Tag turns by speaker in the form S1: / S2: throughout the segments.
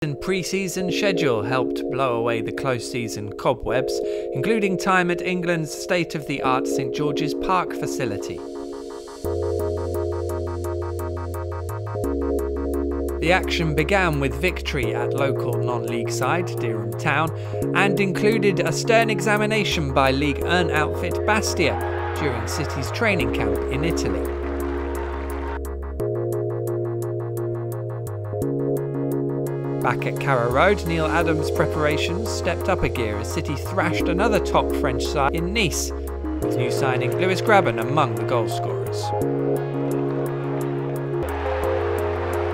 S1: Pre-season schedule helped blow away the close season cobwebs, including time at England's state-of-the-art St George's Park facility. The action began with victory at local non-league side Dereham Town and included a stern examination by League 1 outfit Bastia during City's training camp in Italy. Back at Carrow Road, Neil Adams' preparations stepped up a gear as City thrashed another top French side in Nice, with new signing Lewis Grabban among the goal scorers.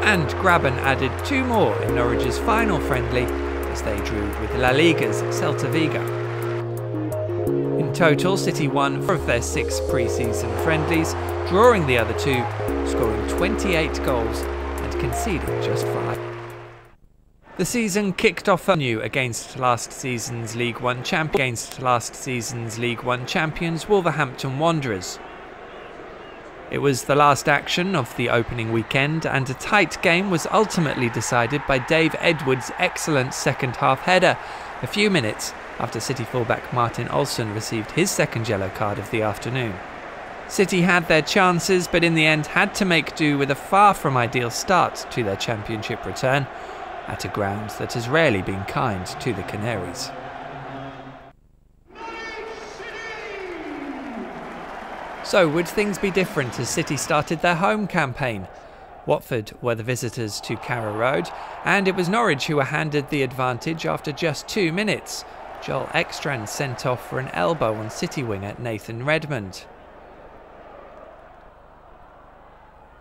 S1: And Grabban added two more in Norwich's final friendly as they drew with La Liga's Celta Vigo. In total, City won 4 of their 6 pre-season friendlies, drawing the other 2, scoring 28 goals and conceding just 5. The season kicked off anew against last season's League 1 champions Wolverhampton Wanderers. It was the last action of the opening weekend, and a tight game was ultimately decided by Dave Edwards' excellent second-half header, a few minutes after City fullback Martin Olsson received his second yellow card of the afternoon. City had their chances, but in the end had to make do with a far from ideal start to their championship return, at a ground that has rarely been kind to the Canaries. So, would things be different as City started their home campaign? Watford were the visitors to Carrow Road, and it was Norwich who were handed the advantage after just 2 minutes. Joel Ekstrand sent off for an elbow on City winger Nathan Redmond.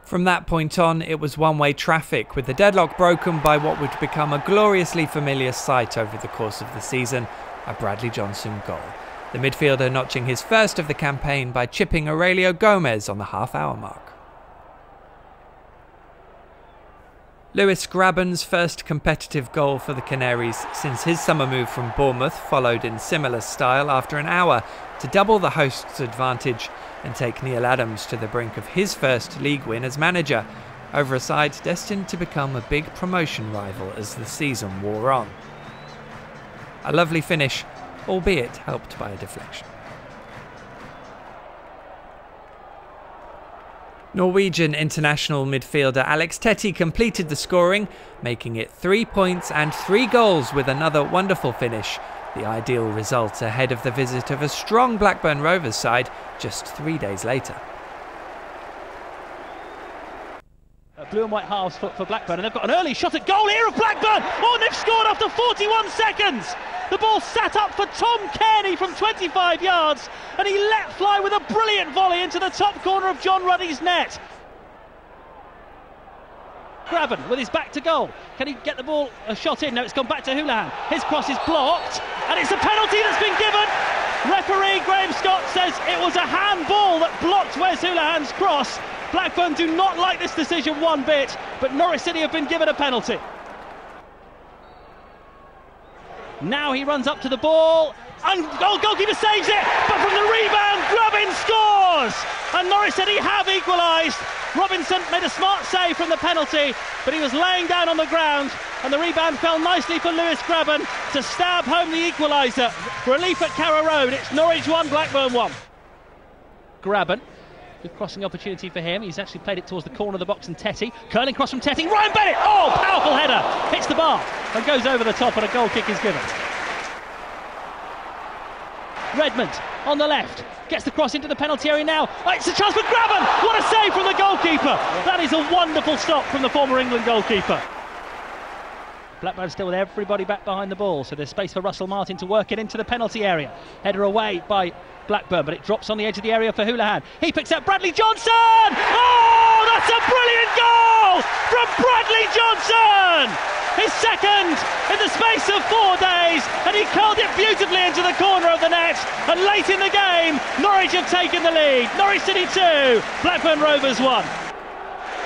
S1: From that point on, it was one-way traffic, with the deadlock broken by what would become a gloriously familiar sight over the course of the season, a Bradley Johnson goal. The midfielder notching his first of the campaign by chipping Aurelio Gomez on the half-hour mark. Lewis Grabban's first competitive goal for the Canaries since his summer move from Bournemouth followed in similar style after an hour to double the hosts' advantage and take Neil Adams to the brink of his first league win as manager, over a side destined to become a big promotion rival as the season wore on. A lovely finish, albeit helped by a deflection. Norwegian international midfielder Alex Tettey completed the scoring, making it 3 points and 3 goals with another wonderful finish, the ideal result ahead of the visit of a strong Blackburn Rovers side just 3 days later.
S2: Blue and white halves for Blackburn, and they've got an early shot at goal here of Blackburn. Oh, and they've scored after 41 seconds. The ball sat up for Tom Kearney from 25 yards, and he let fly with a brilliant volley into the top corner of John Ruddy's net. Grabban with his back to goal. Can he get the ball a shot in? No, it's gone back to Houlihan. His cross is blocked, and it's a penalty that's been given. Referee Graham Scott says it was a handball that blocked Wes Houlihan's cross. Blackburn do not like this decision one bit, but Norwich City have been given a penalty. Now he runs up to the ball, and goalkeeper saves it, but from the rebound, Grabban scores! And Norwich City have equalised. Robinson made a smart save from the penalty, but he was laying down on the ground, and the rebound fell nicely for Lewis Grabban to stab home the equaliser. Relief at Carrow Road, it's Norwich 1, Blackburn 1. Grabban. Good crossing opportunity for him. He's actually played it towards the corner of the box, and Tettey. Curling cross from Tettey. Ryan Bennett! Oh, powerful header! Hits the bar and goes over the top, and a goal kick is given. Redmond on the left. Gets the cross into the penalty area now. Oh, it's a chance for Grabban! What a save from the goalkeeper! That is a wonderful stop from the former England goalkeeper. Blackburn still with everybody back behind the ball, so there's space for Russell Martin to work it into the penalty area. Header away by Blackburn, but it drops on the edge of the area for Houlihan. He picks up Bradley Johnson! Oh, that's a brilliant goal from Bradley Johnson! His second in the space of 4 days, and he curled it beautifully into the corner of the net. And late in the game, Norwich have taken the lead. Norwich City 2, Blackburn Rovers 1.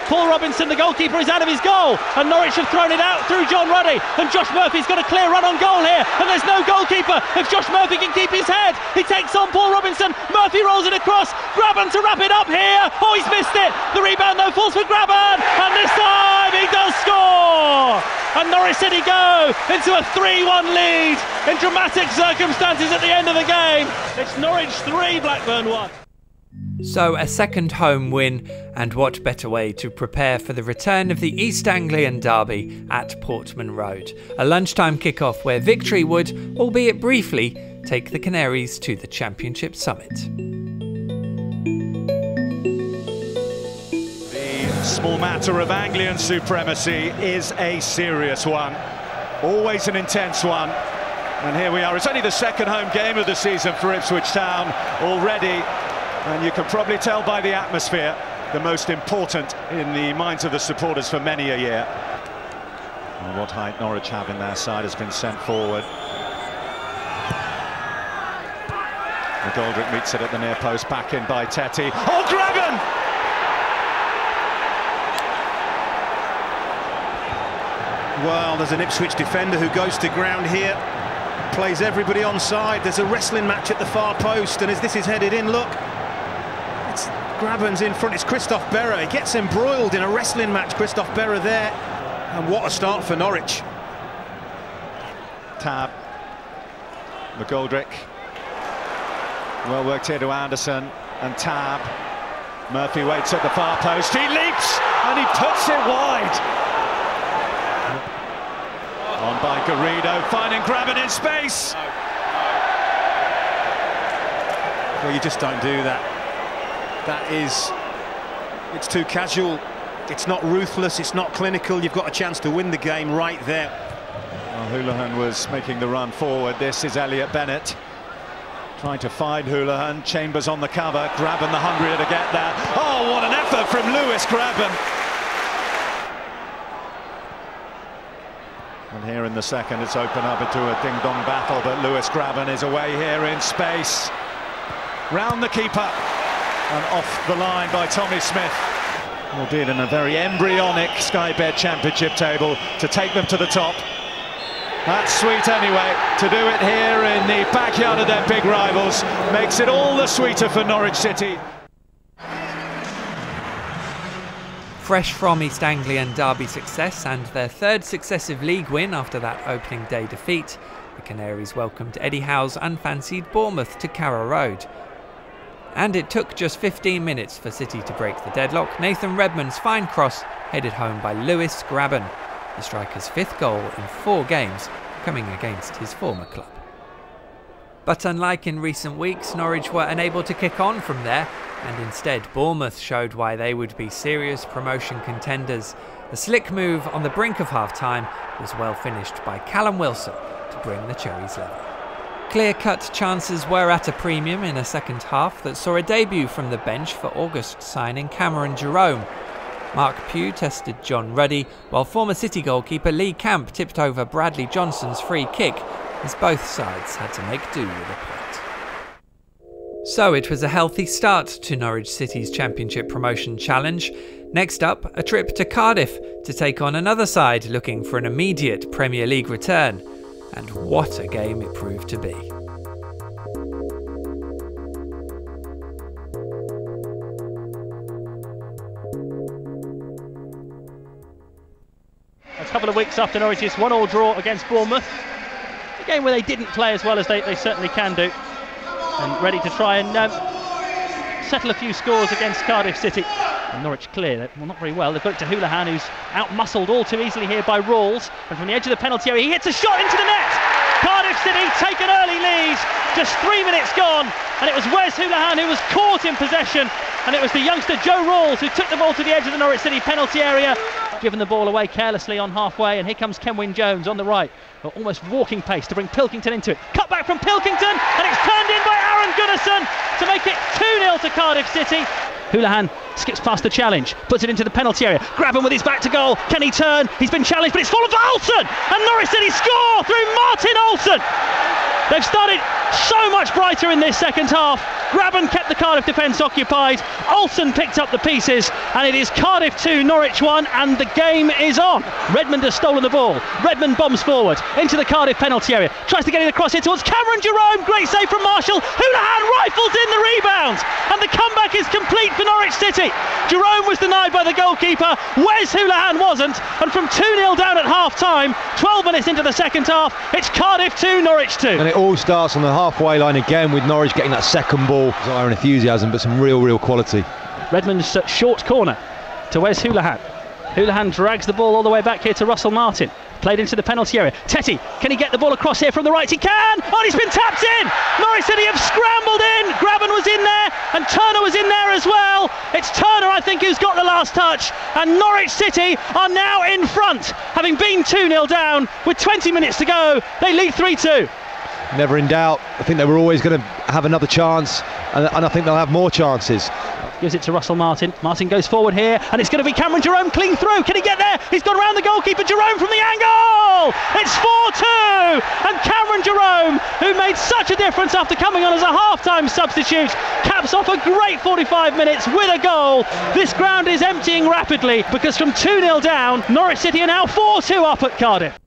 S2: Paul Robinson, the goalkeeper, is out of his goal, and Norwich have thrown it out through John Ruddy, and Josh Murphy's got a clear run on goal here, and there's no goalkeeper. If Josh Murphy can keep his head, he takes on Paul Robinson. Murphy rolls it across. Grabban to wrap it up here. Oh, he's missed it. The rebound though falls for Grabban, and this time he does score. and Norwich City go into a 3-1 lead in dramatic circumstances at the end of the game. It's Norwich 3, Blackburn 1.
S1: So a second home win, and what better way to prepare for the return of the East Anglian derby at Portman Road. A lunchtime kick-off where victory would, albeit briefly, take the Canaries to the Championship summit.
S3: The small matter of Anglian supremacy is a serious one. Always an intense one. And here we are. It's only the second home game of the season for Ipswich Town already. And you can probably tell by the atmosphere, the most important in the minds of the supporters for many a year. And what height Norwich have in their side has been sent forward. McGoldrick meets it at the near post, back in by Tetty. Oh, Graben!
S4: Well, there's an Ipswich defender who goes to ground here, plays everybody onside. There's a wrestling match at the far post, and as this is headed in, look, it's Graben's in front. It's Christophe Berra. He gets embroiled in a wrestling match. Christophe Berra there, and what a start for Norwich.
S3: Tab, McGoldrick. Well worked here to Anderson and Tab. Murphy waits at the far post. He leaps and he puts it wide. On by Garrido, finding Graben in space.
S4: Well, you just don't do that. It's too casual. It's not ruthless. It's not clinical. You've got a chance to win the game right there.
S3: Well, Houlihan was making the run forward. This is Elliot Bennett. Trying to find Houlihan, Chambers on the cover, Graben the hungrier to get there. Oh, what an effort from Lewis Graben. And here in the second, it's opened up into a ding-dong battle, but Lewis Graben is away here in space. Round the keeper, and off the line by Tommy Smith. Albeit in a very embryonic Sky Bet Championship table to take them to the top. That's sweet anyway. To do it here in the backyard of their big rivals makes it all the sweeter for Norwich City.
S1: Fresh from East Anglian derby success and their third successive league win after that opening day defeat, the Canaries welcomed Eddie Howe's unfancied Bournemouth to Carrow Road. And it took just 15 minutes for City to break the deadlock. Nathan Redmond's fine cross headed home by Lewis Graben, the striker's fifth goal in 4 games, coming against his former club. But unlike in recent weeks, Norwich were unable to kick on from there, and instead Bournemouth showed why they would be serious promotion contenders. The slick move on the brink of half-time was well finished by Callum Wilson to bring the Cherries level. Clear-cut chances were at a premium in a second half that saw a debut from the bench for August signing Cameron Jerome. Mark Pugh tested John Ruddy, while former City goalkeeper Lee Camp tipped over Bradley Johnson's free kick, as both sides had to make do with a point. So it was a healthy start to Norwich City's Championship promotion challenge. Next up, a trip to Cardiff to take on another side looking for an immediate Premier League return. And what a game it proved to be.
S2: A couple of weeks after Norwich's 1-1 draw against Bournemouth, a game where they didn't play as well as they certainly can do, and ready to try and settle a few scores against Cardiff City. And Norwich clear, well, not very well. They've got it to Houlihan, who's out-muscled all too easily here by Rawls, and from the edge of the penalty area he hits a shot into the net. Cardiff City take an early lead, just 3 minutes gone, and it was Wes Houlihan who was caught in possession, and it was the youngster Joe Rawls who took the ball to the edge of the Norwich City penalty area, given the ball away carelessly on halfway, and here comes Kenwyn Jones on the right, at almost walking pace to bring Pilkington into it. Cut back from Pilkington, and it's turned in by Aaron Gunnarsson to make it 2-0 to Cardiff City. Houlihan skips past the challenge, puts it into the penalty area. Graben with his back to goal. Can he turn? He's been challenged, but it's fallen for Olsen! And Norwich City score through Martin Olsen! They've started so much brighter in this second half. Grabban kept the Cardiff defence occupied. Olsen picked up the pieces, and it is Cardiff 2, Norwich 1, and the game is on. Redmond has stolen the ball. Redmond bombs forward into the Cardiff penalty area. Tries to get it across here towards Cameron Jerome. Great save from Marshall. Houlihan rifles in the rebound, and the comeback is complete for Norwich City. Jerome was denied by the goalkeeper. Wes Houlihan wasn't, and from 2-0 down at half-time, 12 minutes into the second half, it's Cardiff 2, Norwich 2.
S5: And it all starts on the halfway line again with Norwich getting that second ball. Desire and enthusiasm, but some real quality.
S2: Redmond's short corner to Wes Houlihan. Houlihan drags the ball all the way back here to Russell Martin. Played into the penalty area. Tetty, can he get the ball across here from the right? He can! Oh, he's been tapped in! Norwich City have scrambled in! Grabban was in there, and Turner was in there as well. It's Turner, I think, who's got the last touch, and Norwich City are now in front. Having been 2-0 down, with 20 minutes to go, they lead 3-2.
S5: Never in doubt. I think they were always going to have another chance, and I think they'll have more chances.
S2: Gives it to Russell Martin. Martin goes forward here, and it's going to be Cameron Jerome clean through. Can he get there? He's gone around the goalkeeper. Jerome from the angle! It's 4-2! And Cameron Jerome, who made such a difference after coming on as a half-time substitute, caps off a great 45 minutes with a goal. This ground is emptying rapidly, because from 2-0 down, Norwich City are now 4-2 up at Cardiff.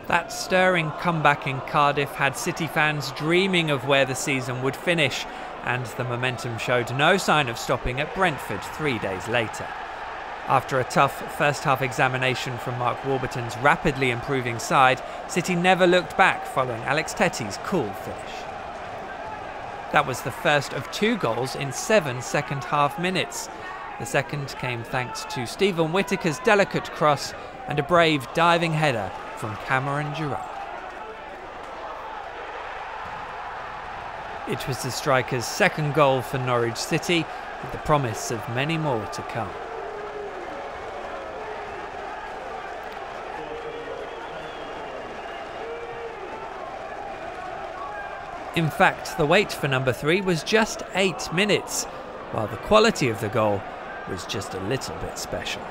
S1: That stirring comeback in Cardiff had City fans dreaming of where the season would finish, and the momentum showed no sign of stopping at Brentford 3 days later. After a tough first-half examination from Mark Warburton's rapidly improving side, City never looked back following Alex Tetty's cool finish. That was the first of 2 goals in 7 second-half minutes. The second came thanks to Stephen Whittaker's delicate cross and a brave diving header from Cameron Jerome. It was the striker's second goal for Norwich City, with the promise of many more to come. In fact, the wait for number 3 was just 8 minutes, while the quality of the goal was just a little bit special.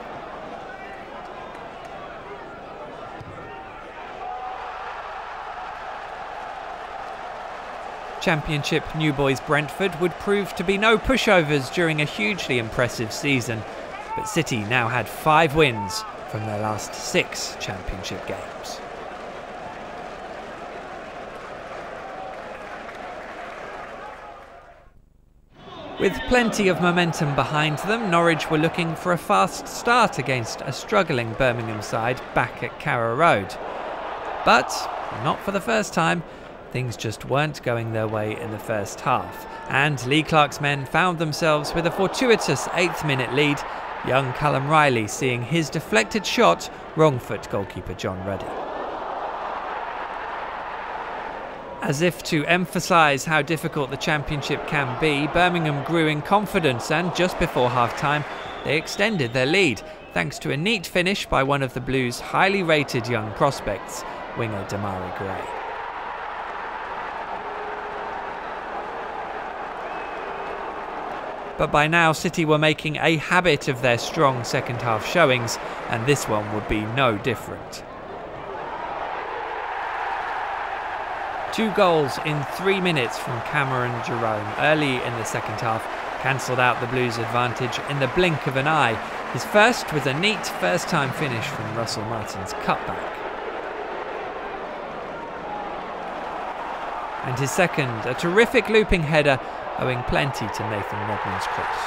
S1: Championship New Boys Brentford would prove to be no pushovers during a hugely impressive season, but City now had 5 wins from their last 6 Championship games. With plenty of momentum behind them, Norwich were looking for a fast start against a struggling Birmingham side back at Carrow Road. But, not for the first time, things just weren't going their way in the first half, and Lee Clark's men found themselves with a fortuitous 8th minute lead, young Callum Riley seeing his deflected shot wrong-foot goalkeeper John Ruddy. As if to emphasise how difficult the Championship can be, Birmingham grew in confidence, and just before half-time they extended their lead, thanks to a neat finish by one of the Blues' highly rated young prospects, winger Damari Gray. But by now City were making a habit of their strong second half showings, and this one would be no different. 2 goals in 3 minutes from Cameron Jerome early in the second half cancelled out the Blues' advantage in the blink of an eye. His first was a neat first-time finish from Russell Martin's cutback. And his second, a terrific looping header, owing plenty to Nathan Redmond's cross.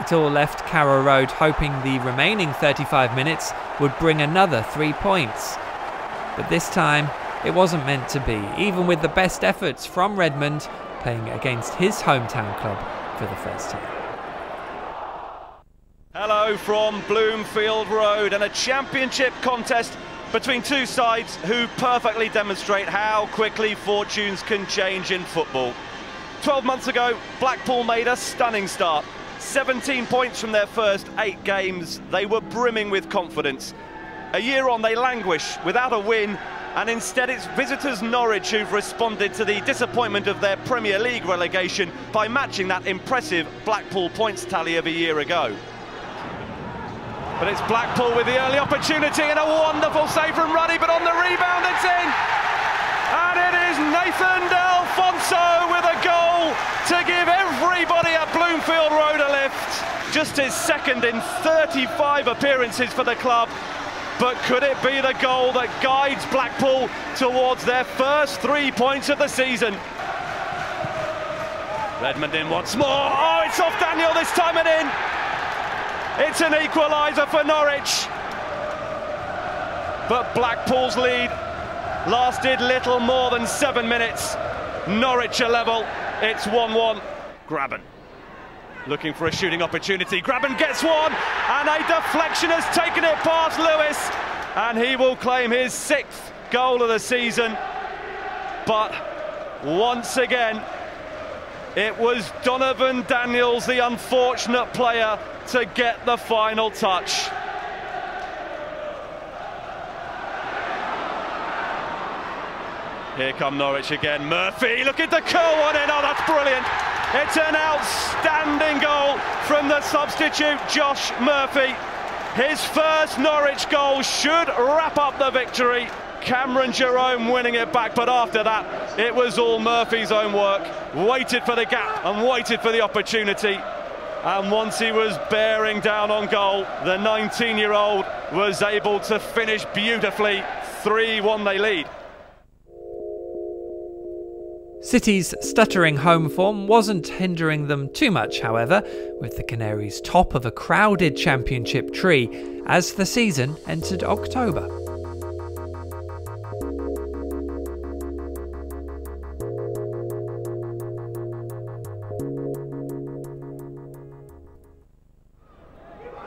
S1: It all left Carrow Road hoping the remaining 35 minutes would bring another 3 points. But this time, it wasn't meant to be, even with the best efforts from Redmond playing against his hometown club for the first time.
S6: Hello from Bloomfield Road, and a championship contest between 2 sides who perfectly demonstrate how quickly fortunes can change in football. 12 months ago, Blackpool made a stunning start. 17 points from their first 8 games. They were brimming with confidence. A year on, they languish without a win, and instead it's visitors Norwich who've responded to the disappointment of their Premier League relegation by matching that impressive Blackpool points tally of a year ago. But it's Blackpool with the early opportunity, and a wonderful save from Ruddy, but on the rebound it's in! Nathan D'Alfonso with a goal to give everybody at Bloomfield Road a lift. Just his second in 35 appearances for the club. But could it be the goal that guides Blackpool towards their first 3 points of the season? Redmond in once more. Oh, it's off Daniel this time and in. It's an equaliser for Norwich. But Blackpool's lead lasted little more than 7 minutes. Norwich are level. It's 1-1. Grabban looking for a shooting opportunity. Grabban gets one, and a deflection has taken it past Lewis, and he will claim his 6th goal of the season. But once again, it was Donovan Daniels, the unfortunate player, to get the final touch. Here come Norwich again. Murphy looking to curl one in. Oh, that's brilliant. It's an outstanding goal from the substitute Josh Murphy. His first Norwich goal should wrap up the victory. Cameron Jerome winning it back, but after that it was all Murphy's own work. Waited for the gap and waited for the opportunity, and once he was bearing down on goal, the 19-year-old was able to finish beautifully. 3-1 they lead.
S1: City's stuttering home form wasn't hindering them too much, however, with the Canaries top of a crowded championship tree as the season entered October.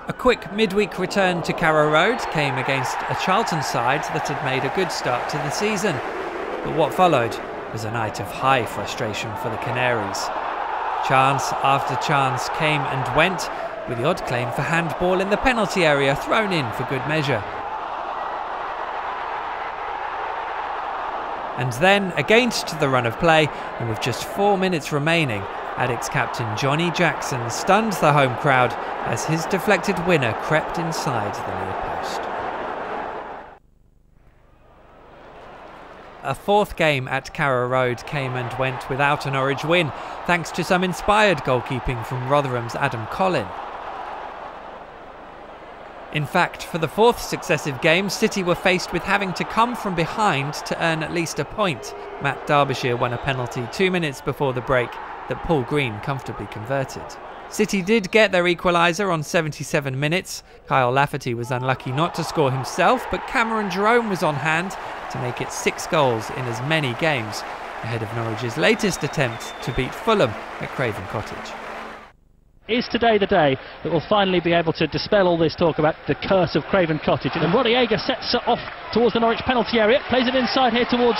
S1: A quick midweek return to Carrow Road came against a Charlton side that had made a good start to the season. But what followed was a night of high frustration for the Canaries. Chance after chance came and went, with the odd claim for handball in the penalty area thrown in for good measure. And then, against the run of play, and with just 4 minutes remaining, Addicks captain Johnny Jackson stunned the home crowd as his deflected winner crept inside the near post. A 4th game at Carrow Road came and went without a Norwich win, thanks to some inspired goalkeeping from Rotherham's Adam Collin. In fact, for the 4th successive game, City were faced with having to come from behind to earn at least a point. Matt Derbyshire won a penalty 2 minutes before the break that Paul Green comfortably converted. City did get their equaliser on 77 minutes. Kyle Lafferty was unlucky not to score himself, but Cameron Jerome was on hand to make it 6 goals in as many games, ahead of Norwich's latest attempt to beat Fulham at Craven Cottage.
S2: Is today the day that we'll finally be able to dispel all this talk about the curse of Craven Cottage? And Rodriguez sets off towards the Norwich penalty area, plays it inside here towards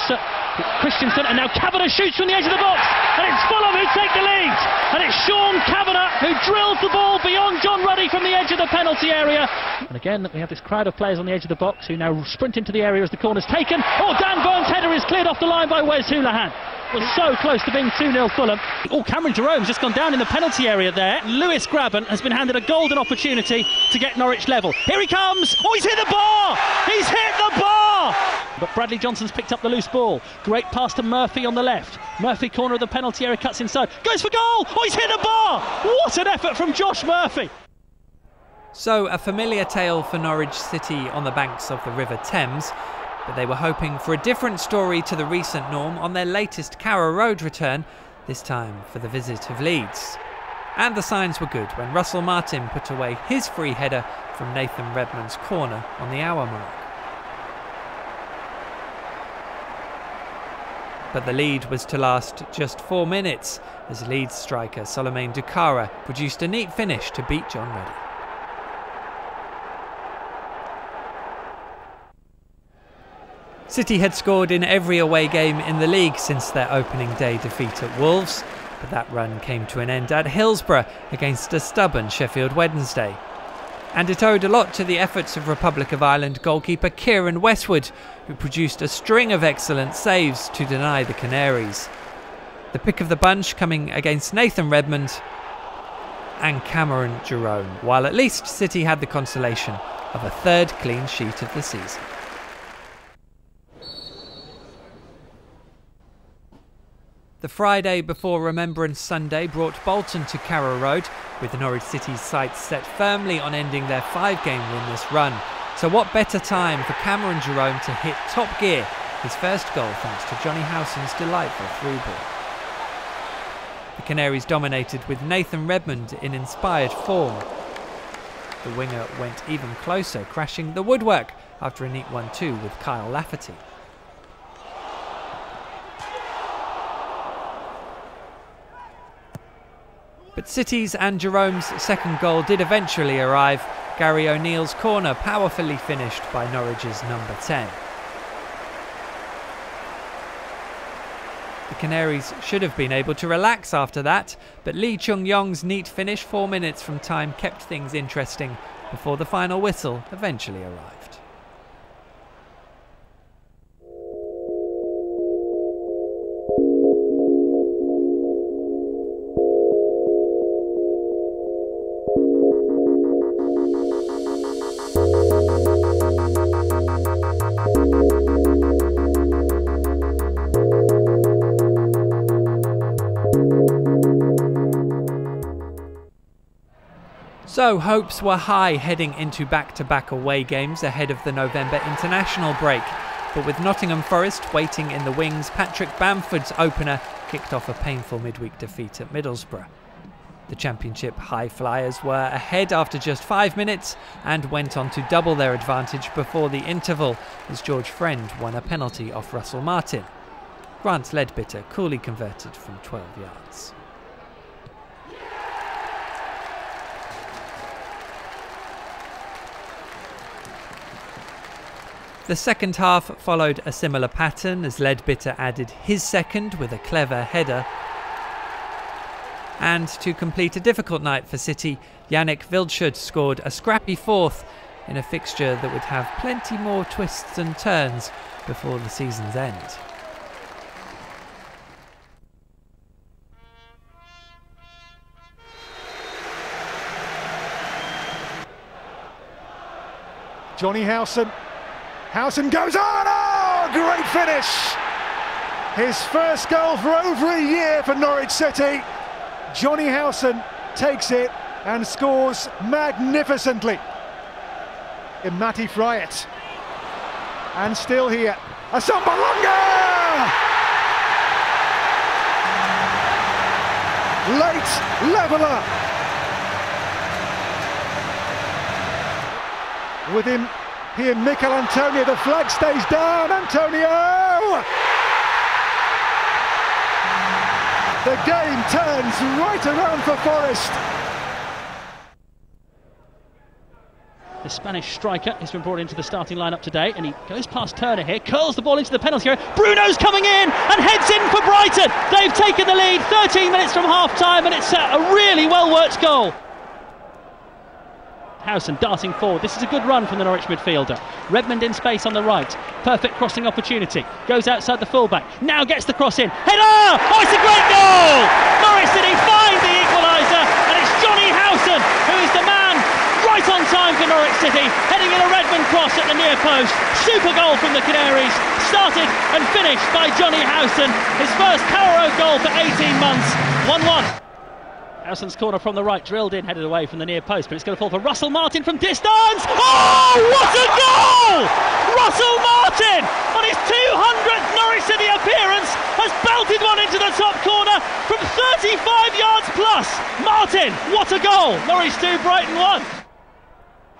S2: Christensen, and now Kavanagh shoots from the edge of the box, and it's Fulham who take the lead, and it's Sean Kavanagh who drills the ball beyond John Ruddy from the edge of the penalty area. And again, we have this crowd of players on the edge of the box who now sprint into the area as the corner's taken. Oh, Dan Burns' header is cleared off the line by Wes Houlihan. Was so close to being 2-0 Fulham. Oh, Cameron Jerome's just gone down in the penalty area there. Lewis Grabban has been handed a golden opportunity to get Norwich level. Here he comes! Oh, he's hit the bar! He's hit the bar! But Bradley Johnson's picked up the loose ball. Great pass to Murphy on the left. Murphy, corner of the penalty area, cuts inside. Goes for goal! Oh, he's hit the bar! What an effort from Josh Murphy!
S1: So, a familiar tale for Norwich City on the banks of the River Thames. But they were hoping for a different story to the recent norm on their latest Carrow Road return, this time for the visit of Leeds. And the signs were good when Russell Martin put away his free header from Nathan Redmond's corner on the hour mark. But the lead was to last just 4 minutes, as Leeds striker Solomane Dukara produced a neat finish to beat John Ruddy. City had scored in every away game in the league since their opening day defeat at Wolves, but that run came to an end at Hillsborough against a stubborn Sheffield Wednesday. And it owed a lot to the efforts of Republic of Ireland goalkeeper Kieran Westwood, who produced a string of excellent saves to deny the Canaries. The pick of the bunch coming against Nathan Redmond and Cameron Jerome, while at least City had the consolation of a 3rd clean sheet of the season. The Friday before Remembrance Sunday brought Bolton to Carrow Road, with Norwich City's sights set firmly on ending their 5-game winless run. So what better time for Cameron Jerome to hit top gear, his first goal thanks to Johnny Howson's delightful through ball. The Canaries dominated with Nathan Redmond in inspired form. The winger went even closer, crashing the woodwork after a neat 1-2 with Kyle Lafferty. But City's and Jerome's second goal did eventually arrive. Gary O'Neill's corner powerfully finished by Norwich's number 10. The Canaries should have been able to relax after that, but Lee Chung-yong's neat finish 4 minutes from time kept things interesting before the final whistle eventually arrived. So hopes were high heading into back-to-back away games ahead of the November international break. But with Nottingham Forest waiting in the wings, Patrick Bamford's opener kicked off a painful midweek defeat at Middlesbrough. The Championship high flyers were ahead after just 5 minutes and went on to double their advantage before the interval as George Friend won a penalty off Russell Martin. Grant Leadbitter coolly converted from 12 yards. The second half followed a similar pattern as Leadbitter added his second with a clever header. And to complete a difficult night for City, Yannick Wildschut scored a scrappy fourth in a fixture that would have plenty more twists and turns before the season's end.
S3: Johnny Howson. Howson goes on! Oh, great finish! His first goal for over a year for Norwich City. Johnny Howson takes it and scores magnificently. In Matty Fryatt. And still here, Asombalonga! Late leveller. With him here, Mikel Antonio, the flag stays down, Antonio! The game turns right around for Forest.
S2: The Spanish striker has been brought into the starting lineup today, and he goes past Turner here, curls the ball into the penalty area. Bruno's coming in and heads in for Brighton. They've taken the lead 13 minutes from half-time, and it's a really well-worked goal. Howson darting forward. This is a good run from the Norwich midfielder. Redmond in space on the right. Perfect crossing opportunity. Goes outside the fullback. Now gets the cross in. Header! Oh, it's a great goal! Norwich City find the equaliser, and it's Johnny Howson who is the man right on time for Norwich City. Heading in a Redmond cross at the near post. Super goal from the Canaries. Started and finished by Johnny Howson. His first Carrow Road goal for 18 months. 1-1. Howson's corner from the right, drilled in, headed away from the near post, but it's going to fall for Russell Martin from distance. Oh, what a goal! Russell Martin, on his 200th Norwich City appearance, has belted one into the top corner from 35 yards plus. Martin, what a goal! Norwich 2, Brighton 1.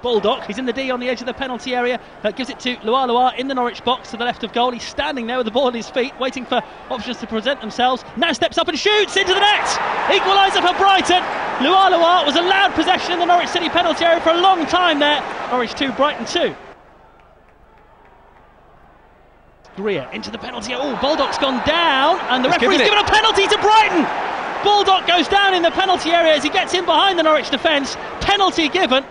S2: Baldock, he's in the D on the edge of the penalty area, gives it to Lualua in the Norwich box to the left of goal. He's standing there with the ball at his feet, waiting for options to present themselves. Now steps up and shoots into the net. Equaliser for Brighton. Lualua was allowed possession in the Norwich City penalty area for a long time there. Norwich 2, Brighton 2. Greer into the penalty. Oh, Baldock's gone down, and the referee's given a penalty to Brighton. Baldock goes down in the penalty area as he gets in behind the Norwich defence. Penalty given.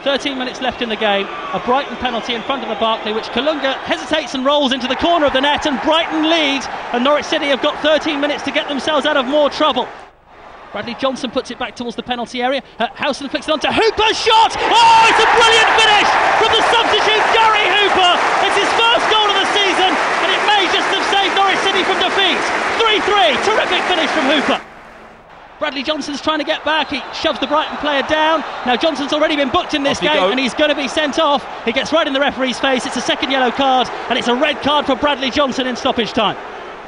S2: 13 minutes left in the game, a Brighton penalty in front of the Barclay, which Kalunga hesitates and rolls into the corner of the net, and Brighton lead, and Norwich City have got 13 minutes to get themselves out of more trouble. Bradley Johnson puts it back towards the penalty area. Howson flicks it onto Hooper's shot. Oh, it's a brilliant finish from the substitute Gary Hooper. It's his first goal of the season, and it may just have saved Norwich City from defeat. 3-3 to from Hooper. Bradley Johnson's trying to get back, he shoves the Brighton player down. Now Johnson's already been booked in this game and he's going to be sent off. He gets right in the referee's face, it's a second yellow card and it's a red card for Bradley Johnson in stoppage time.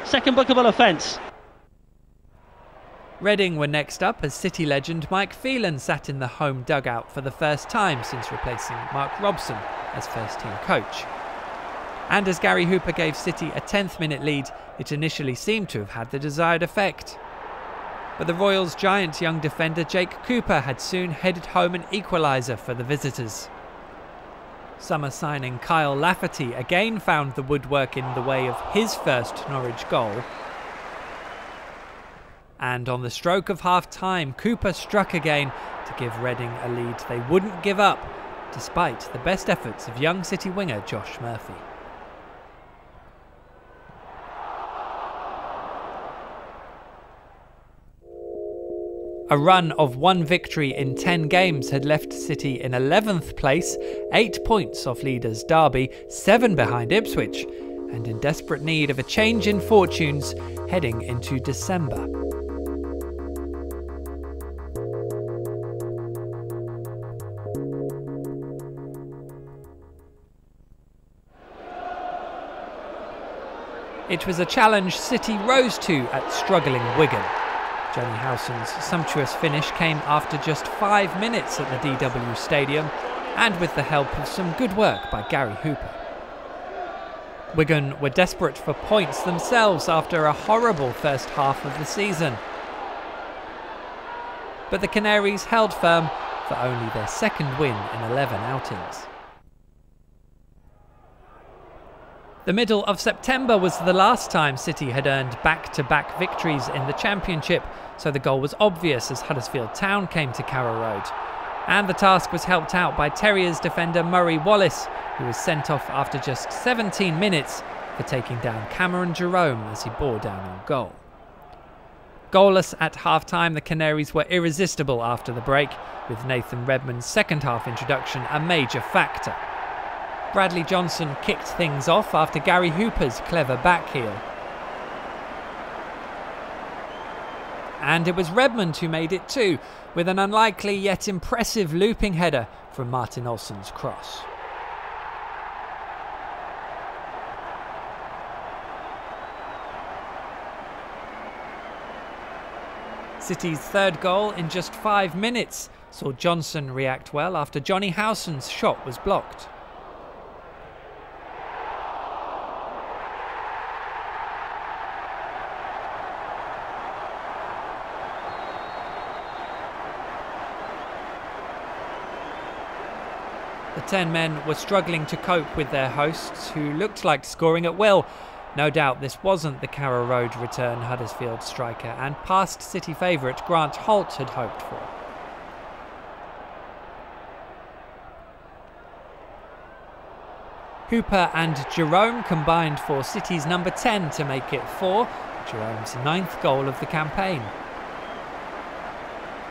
S2: Second bookable offence.
S1: Reading were next up as City legend Mike Phelan sat in the home dugout for the first time since replacing Mark Robson as first team coach. And as Gary Hooper gave City a 10th minute lead, it initially seemed to have had the desired effect. But the Royals' giant young defender Jake Cooper had soon headed home an equaliser for the visitors. Summer signing Kyle Lafferty again found the woodwork in the way of his first Norwich goal. And on the stroke of half-time, Cooper struck again to give Reading a lead they wouldn't give up, despite the best efforts of young City winger Josh Murphy. A run of 1 victory in 10 games had left City in 11th place, 8 points off leaders Derby, 7 behind Ipswich, and in desperate need of a change in fortunes heading into December. It was a challenge City rose to at struggling Wigan. Johnny Howson's sumptuous finish came after just 5 minutes at the DW Stadium and with the help of some good work by Gary Hooper. Wigan were desperate for points themselves after a horrible first half of the season. But the Canaries held firm for only their second win in 11 outings. The middle of September was the last time City had earned back-to-back victories in the Championship, so the goal was obvious as Huddersfield Town came to Carrow Road. And the task was helped out by Terriers defender Murray Wallace, who was sent off after just 17 minutes for taking down Cameron Jerome as he bore down on goal. Goalless at half-time, the Canaries were irresistible after the break, with Nathan Redmond's second-half introduction a major factor. Bradley Johnson kicked things off after Gary Hooper's clever backheel. And it was Redmond who made it too, with an unlikely yet impressive looping header from Martin Olsen's cross. City's third goal in just 5 minutes saw Johnson react well after Johnny Howson's shot was blocked. The 10 men were struggling to cope with their hosts, who looked like scoring at will. No doubt this wasn't the Carrow Road return Huddersfield striker and past City favourite Grant Holt had hoped for. Hooper and Jerome combined for City's number 10 to make it 4, Jerome's 9th goal of the campaign.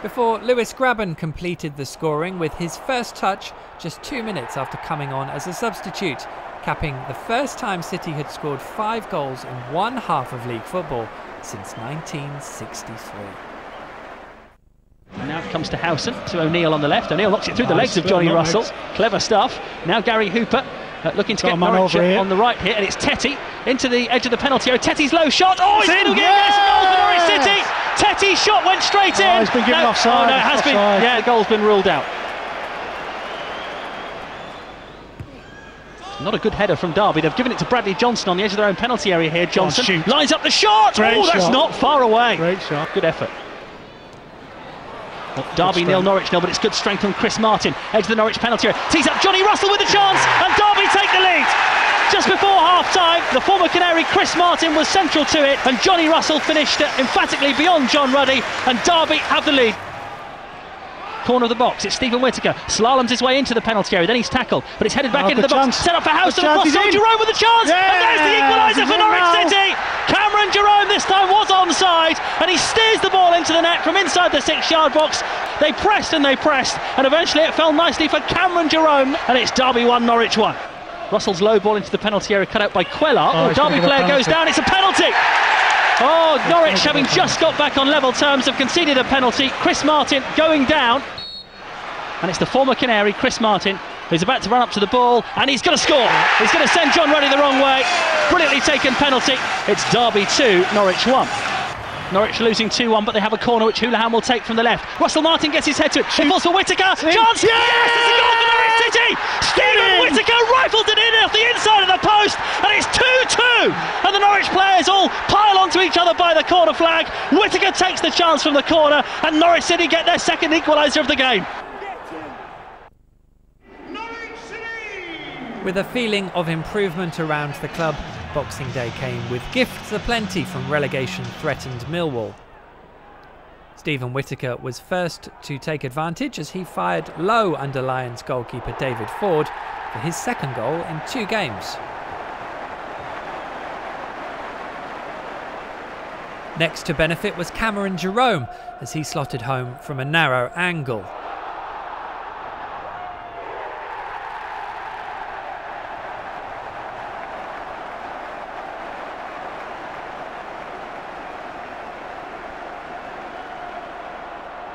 S1: Before Lewis Grabban completed the scoring with his first touch just 2 minutes after coming on as a substitute, capping the first time City had scored 5 goals in one half of league football since 1963.
S2: Now it comes to Howson, to O'Neill on the left. O'Neill knocks it through the legs of Johnny Russell. Clever stuff. Now Gary Hooper looking to get Norwich on the right here, and it's Tetty into the edge of the penalty area. Tetty's low shot. Oh, he's going to get a goal for Norwich City. Tetty's shot went straight in.
S4: He's been given offside.
S2: Oh no, it has been. Yeah, the goal's been ruled out. Not a good header from Derby. They've given it to Bradley Johnson on the edge of their own penalty area here. Johnson lines up the shot. Oh, that's not far away.
S4: Great shot.
S2: Good effort. Well, Derby 0, Norwich 0, but it's good strength from Chris Martin. Edge of the Norwich penalty area. Tees up Johnny Russell with a chance, and Derby take the lead. Just before half-time, the former Canary Chris Martin was central to it, and Johnny Russell finished emphatically beyond John Ruddy, and Derby have the lead. Corner of the box, it's Stephen Whittaker, slaloms his way into the penalty area, then he's tackled, but it's headed back into the box, set up for Howson, across to Jerome with a chance, and there's the equaliser for Norwich City! Cameron Jerome this time was onside, and he steers the ball into the net from inside the 6-yard box. They pressed, and eventually it fell nicely for Cameron Jerome, and it's Derby 1, Norwich 1. Russell's low ball into the penalty area cut out by Queller. Derby player goes down, it's a penalty! Oh, Norwich, having just got back on level terms, have conceded a penalty. Chris Martin going down. And it's the former Canary, Chris Martin, who's about to run up to the ball, and he's going to score. He's going to send John Ruddy the wrong way. Brilliantly taken penalty. It's Derby 2, Norwich 1. Norwich losing 2-1, but they have a corner which Houlihan will take from the left. Russell Martin gets his head to it. It falls for Whittaker. Chance! Yes! It's a goal for Norwich City! Stephen Whittaker rifled it in off the inside of the post, and it's 2-2. And the Norwich players all pile onto each other by the corner flag. Whittaker takes the chance from the corner, and Norwich City get their second equaliser of the game.
S1: With a feeling of improvement around the club, Boxing Day came with gifts aplenty from relegation-threatened Millwall. Stephen Whittaker was first to take advantage as he fired low under Lions goalkeeper David Ford for his second goal in 2 games. Next to benefit was Cameron Jerome as he slotted home from a narrow angle.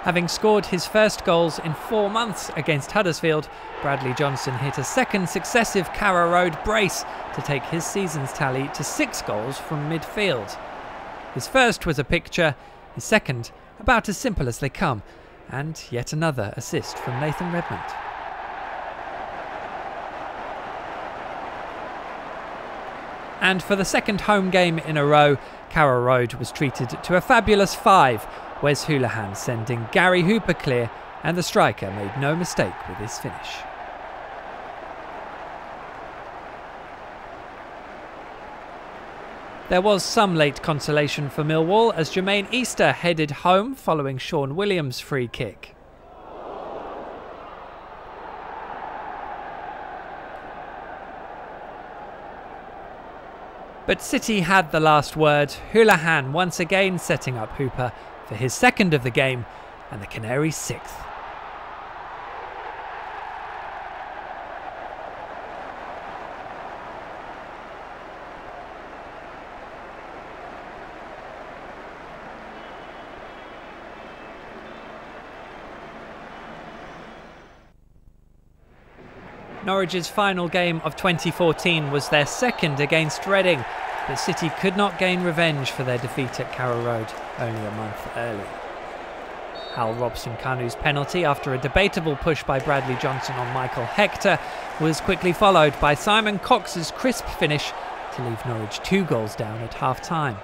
S1: Having scored his first goals in 4 months against Huddersfield, Bradley Johnson hit a second successive Carrow Road brace to take his season's tally to 6 goals from midfield. His first was a picture, his second about as simple as they come, and yet another assist from Nathan Redmond. And for the second home game in a row, Carrow Road was treated to a fabulous 5, Wes Houlihan sending Gary Hooper clear, and the striker made no mistake with his finish. There was some late consolation for Millwall as Jermaine Easter headed home following Sean Williams' free kick. But City had the last word, Houlihan once again setting up Hooper for his second of the game and the Canaries' 6th. Norwich's final game of 2014 was their second against Reading, but City could not gain revenge for their defeat at Carrow Road only a month earlier. Hal Robson-Kanu's penalty after a debatable push by Bradley Johnson on Michael Hector was quickly followed by Simon Cox's crisp finish to leave Norwich 2 goals down at half-time.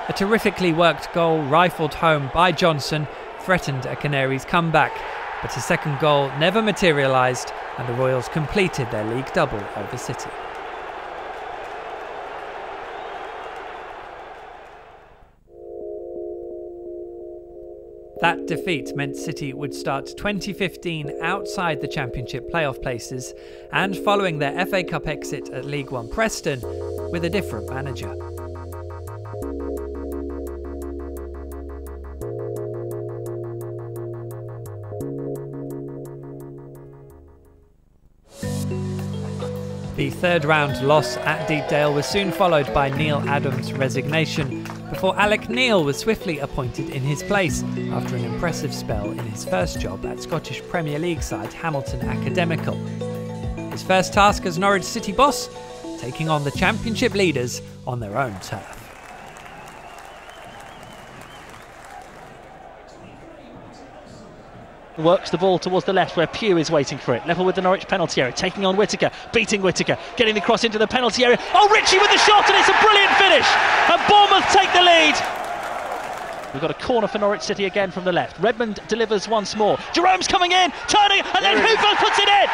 S1: A terrifically worked goal rifled home by Johnson threatened a Canaries comeback, but a second goal never materialised and the Royals completed their league double over City. That defeat meant City would start 2015 outside the Championship playoff places and following their FA Cup exit at League One Preston with a different manager. The third round loss at Deepdale was soon followed by Neil Adams' resignation, before Alec Neil was swiftly appointed in his place after an impressive spell in his first job at Scottish Premier League side Hamilton Academical. His first task as Norwich City boss, taking on the Championship leaders on their own turf.
S2: Works the ball towards the left where Pugh is waiting for it. Level with the Norwich penalty area, taking on Whittaker, beating Whittaker, getting the cross into the penalty area. Oh, Ritchie with the shot, and it's a brilliant finish. And Bournemouth take the lead. We've got a corner for Norwich City again from the left. Redmond delivers once more. Jerome's coming in, turning, and then Hooper puts it in.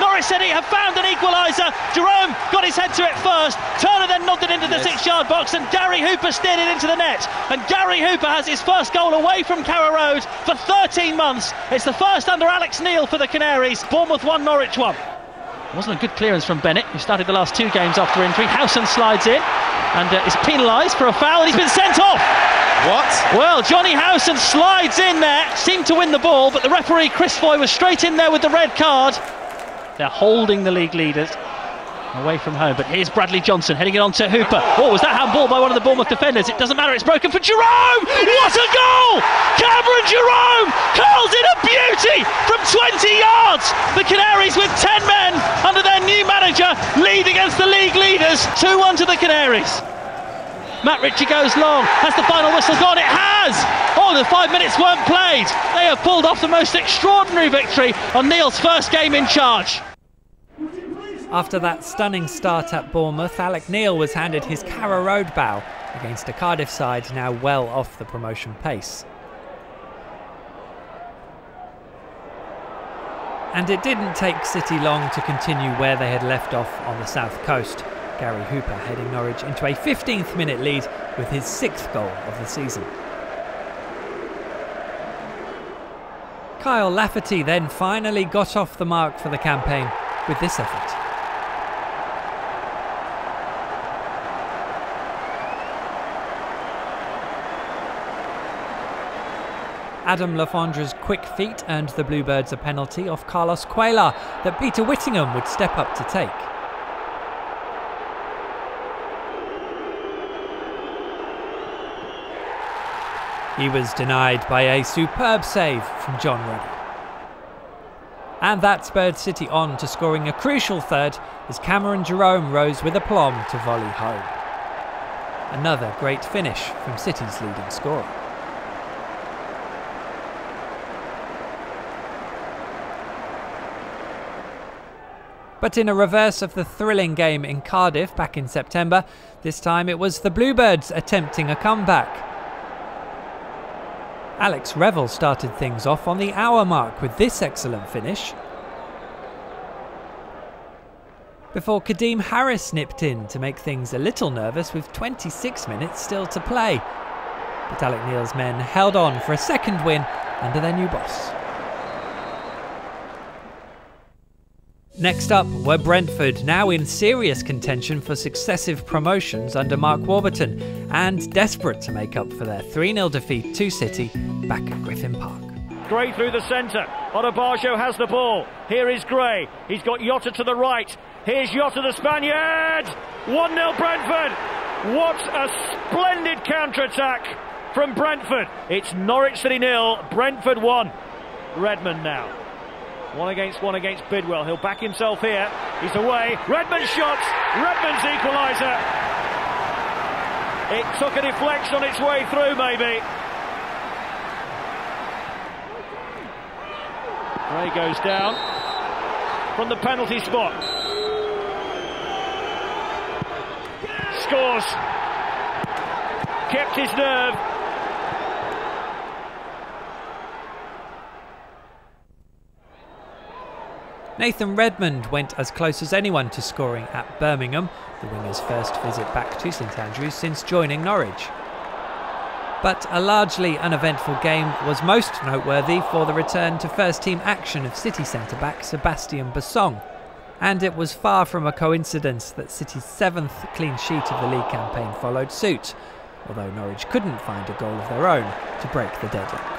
S2: Norwich City have found an equaliser. Jerome got his head to it first. Turner then knocked it into the 6-yard box, and Gary Hooper steered it into the net. And Gary Hooper has his first goal away from Carrow Road for 13 months. It's the first under Alex Neil for the Canaries. Bournemouth 1, Norwich 1. It wasn't a good clearance from Bennett, who started the last 2 games after injury. Howson slides in and is penalised for a foul, and he's been sent off.
S4: What?
S2: Well, Johnny Howson slides in there, seemed to win the ball, but the referee Chris Foy was straight in there with the red card. They're holding the league leaders away from home, but here's Bradley Johnson heading it on to Hooper. Oh, was that handball by one of the Bournemouth defenders? It doesn't matter, it's broken for Jerome! What a goal! Cameron Jerome curls in a beauty from 20 yards! The Canaries with 10 men under their new manager lead against the league leaders. 2-1 to the Canaries. Matt Ritchie goes long. Has the final whistle gone? It has! Oh, the 5 minutes weren't played. They have pulled off the most extraordinary victory on Neil's first game in charge.
S1: After that stunning start at Bournemouth, Alec Neil was handed his Carrow Road bow against a Cardiff side now well off the promotion pace. And it didn't take City long to continue where they had left off on the south coast. Gary Hooper heading Norwich into a 15th minute lead with his 6th goal of the season. Kyle Lafferty then finally got off the mark for the campaign with this effort. Adam Lafondre's quick feet earned the Bluebirds a penalty off Carlos Cuellar that Peter Whittingham would step up to take. He was denied by a superb save from John Ruddy. And that spurred City on to scoring a crucial third as Cameron Jerome rose with aplomb to volley home. Another great finish from City's leading scorer. But in a reverse of the thrilling game in Cardiff back in September, this time it was the Bluebirds attempting a comeback. Alex Revel started things off on the hour mark with this excellent finish, before Kadeem Harris nipped in to make things a little nervous with 26 minutes still to play. But Alec Neil's men held on for a second win under their new boss. Next up were Brentford, now in serious contention for successive promotions under Mark Warburton, and desperate to make up for their 3-0 defeat to City back at Griffin Park.
S7: Gray through the centre. Odebajo has the ball. Here is Gray. He's got Jota to the right. Here's Jota, the Spaniard. 1-0 Brentford. What a splendid counter-attack from Brentford. It's Norwich City 0, Brentford 1. Redmond now. One against Bidwell. He'll back himself here. He's away. Redmond shots. Redmond's equaliser. It took a deflection on its way through, maybe. Gray goes down from the penalty spot. Scores. Kept his nerve.
S1: Nathan Redmond went as close as anyone to scoring at Birmingham, the winger's first visit back to St Andrews since joining Norwich. But a largely uneventful game was most noteworthy for the return to first-team action of City centre-back Sebastian Bassong. And it was far from a coincidence that City's 7th clean sheet of the league campaign followed suit, although Norwich couldn't find a goal of their own to break the deadlock.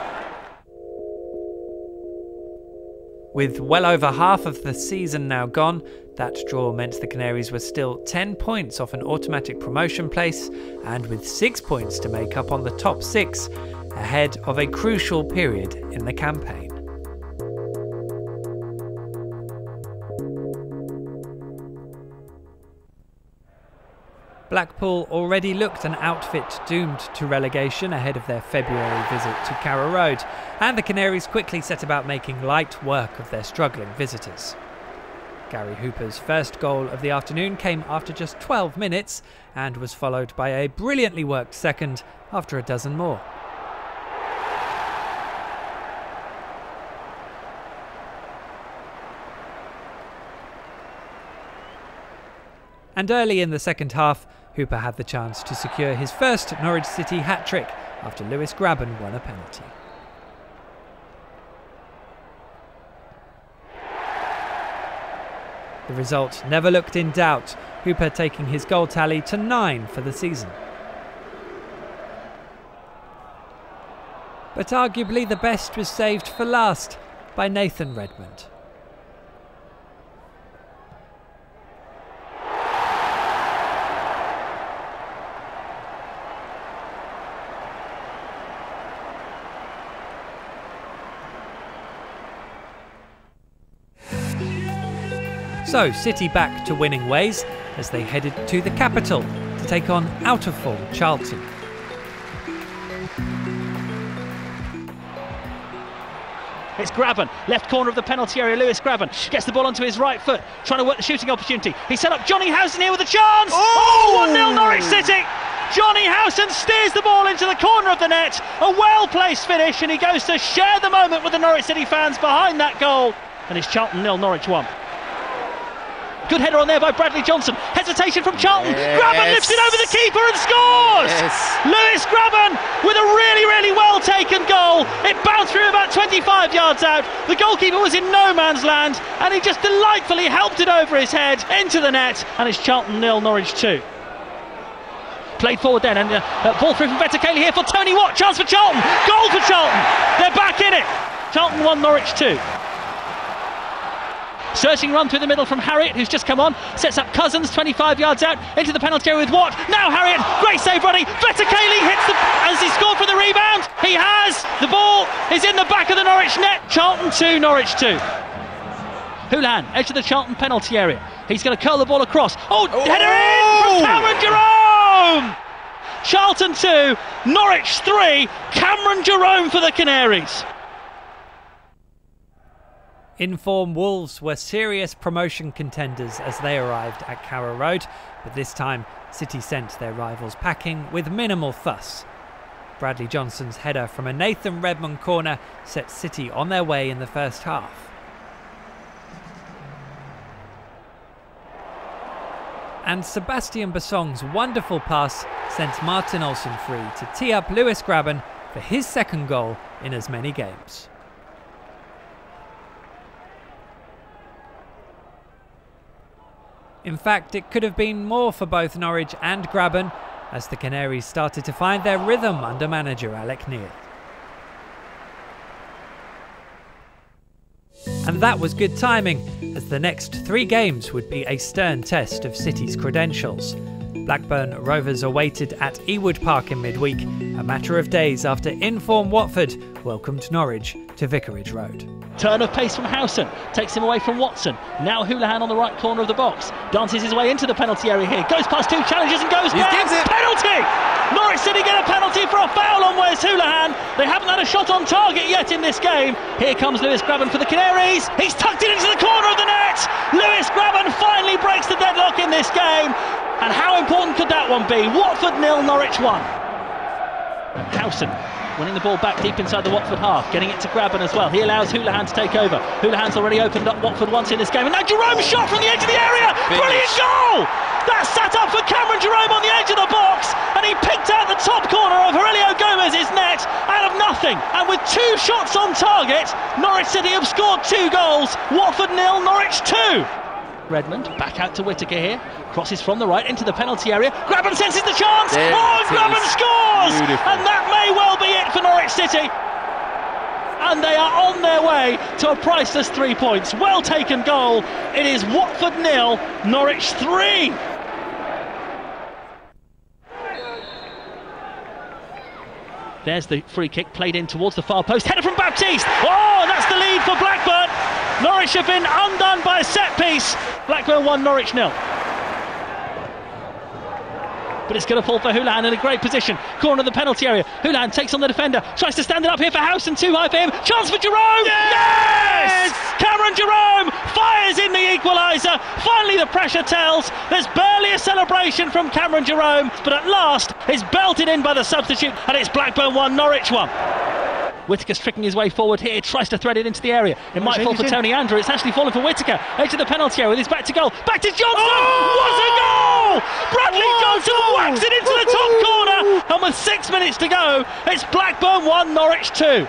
S1: With well over half of the season now gone, that draw meant the Canaries were still 10 points off an automatic promotion place, and with 6 points to make up on the top 6, ahead of a crucial period in the campaign. Blackpool already looked an outfit doomed to relegation ahead of their February visit to Carrow Road, and the Canaries quickly set about making light work of their struggling visitors. Gary Hooper's first goal of the afternoon came after just 12 minutes and was followed by a brilliantly worked second after a dozen more. And early in the second half, Hooper had the chance to secure his first Norwich City hat-trick after Lewis Grabban won a penalty. The result never looked in doubt, Hooper taking his goal tally to 9 for the season. But arguably the best was saved for last by Nathan Redmond. So City back to winning ways as they headed to the capital to take on out-of-form Charlton.
S2: It's Graben, left corner of the penalty area. Lewis Graben gets the ball onto his right foot, trying to work the shooting opportunity. He set up Johnny Howson here with a chance. Oh, 1-0 Norwich City. Johnny Howson steers the ball into the corner of the net. A well-placed finish, and he goes to share the moment with the Norwich City fans behind that goal. And it's Charlton 0, Norwich 1. Good header on there by Bradley Johnson. Hesitation from Charlton. Yes. Graben lifts it over the keeper and scores! Yes. Lewis Graben with a really well taken goal. It bounced through about 25 yards out. The goalkeeper was in no man's land, and he just delightfully helped it over his head into the net. And it's Charlton 0, Norwich 2. Played forward then, and ball through from Vetterkali here for Tony Watt. Chance for Charlton. Goal for Charlton. They're back in it. Charlton 1, Norwich 2. Searching run through the middle from Harriott, who's just come on, sets up Cousins 25 yards out into the penalty area with Watt. Now Harriott, great save running. Vetterkali hits has he scored for the rebound? He has. The ball is in the back of the Norwich net. Charlton 2, Norwich 2. Houlihan, edge of the Charlton penalty area. He's going to curl the ball across. Header in from Cameron Jerome. Charlton 2, Norwich 3. Cameron Jerome for the Canaries.
S1: In-form Wolves were serious promotion contenders as they arrived at Carrow Road, but this time City sent their rivals packing with minimal fuss. Bradley Johnson's header from a Nathan Redmond corner set City on their way in the first half. And Sebastian Bassong's wonderful pass sent Martin Olsen free to tee up Lewis Graben for his second goal in as many games. In fact, it could have been more for both Norwich and Graben as the Canaries started to find their rhythm under manager Alec Neil. And that was good timing, as the next 3 games would be a stern test of City's credentials. Blackburn Rovers awaited at Ewood Park in midweek, a matter of days after in-form Watford welcomed Norwich to Vicarage Road.
S2: Turn of pace from Howson, takes him away from Watson. Now Houlihan on the right corner of the box, dances his way into the penalty area here, goes past 2 challenges and goes down. Penalty! Norwich City get a penalty for a foul on Wes Houlihan. They haven't had a shot on target yet in this game. Here comes Lewis Graben for the Canaries. He's tucked it into the corner of the net. Lewis Graben finally breaks the deadlock in this game. And how important could that one be? Watford 0, Norwich 1. Howson winning the ball back deep inside the Watford half, getting it to Graben as well. He allows Houlihan to take over. Houlihan's already opened up Watford once in this game, and now Jerome's shot from the edge of the area. Brilliant goal! That's sat up for Cameron Jerome on the edge of the box, and he picked out the top corner of Aurelio Gomez's net out of nothing. And with 2 shots on target, Norwich City have scored 2 goals. Watford 0, Norwich 2. Redmond back out to Whittaker here, crosses from the right into the penalty area. Graben senses the chance. Graben scores! Beautiful. And that may well be it for Norwich City. And they are on their way to a priceless 3 points. Well taken goal. It is Watford 0, Norwich 3. There's the free kick played in towards the far post. Header from Baptiste. And that's the lead for Blackburn. Norwich have been undone by a set piece. Blackburn 1, Norwich 0. But it's going to fall for Houlihan in a great position. Corner of the penalty area. Houlihan takes on the defender. Tries to stand it up here for Howson. Too high for him. Chance for Jerome. Yes! Cameron Jerome fires in the equaliser. Finally the pressure tells. There's barely a celebration from Cameron Jerome, but at last it's belted in by the substitute, and it's Blackburn 1, Norwich 1. Whittaker's tricking his way forward here, tries to thread it into the area. It might fall for Tony Andrew. It's actually fallen for Whittaker. Edge of the penalty area with his back to goal. Back to Johnson! What a goal! Bradley Johnson whacks it into the top corner, and with 6 minutes to go, it's Blackburn 1, Norwich 2.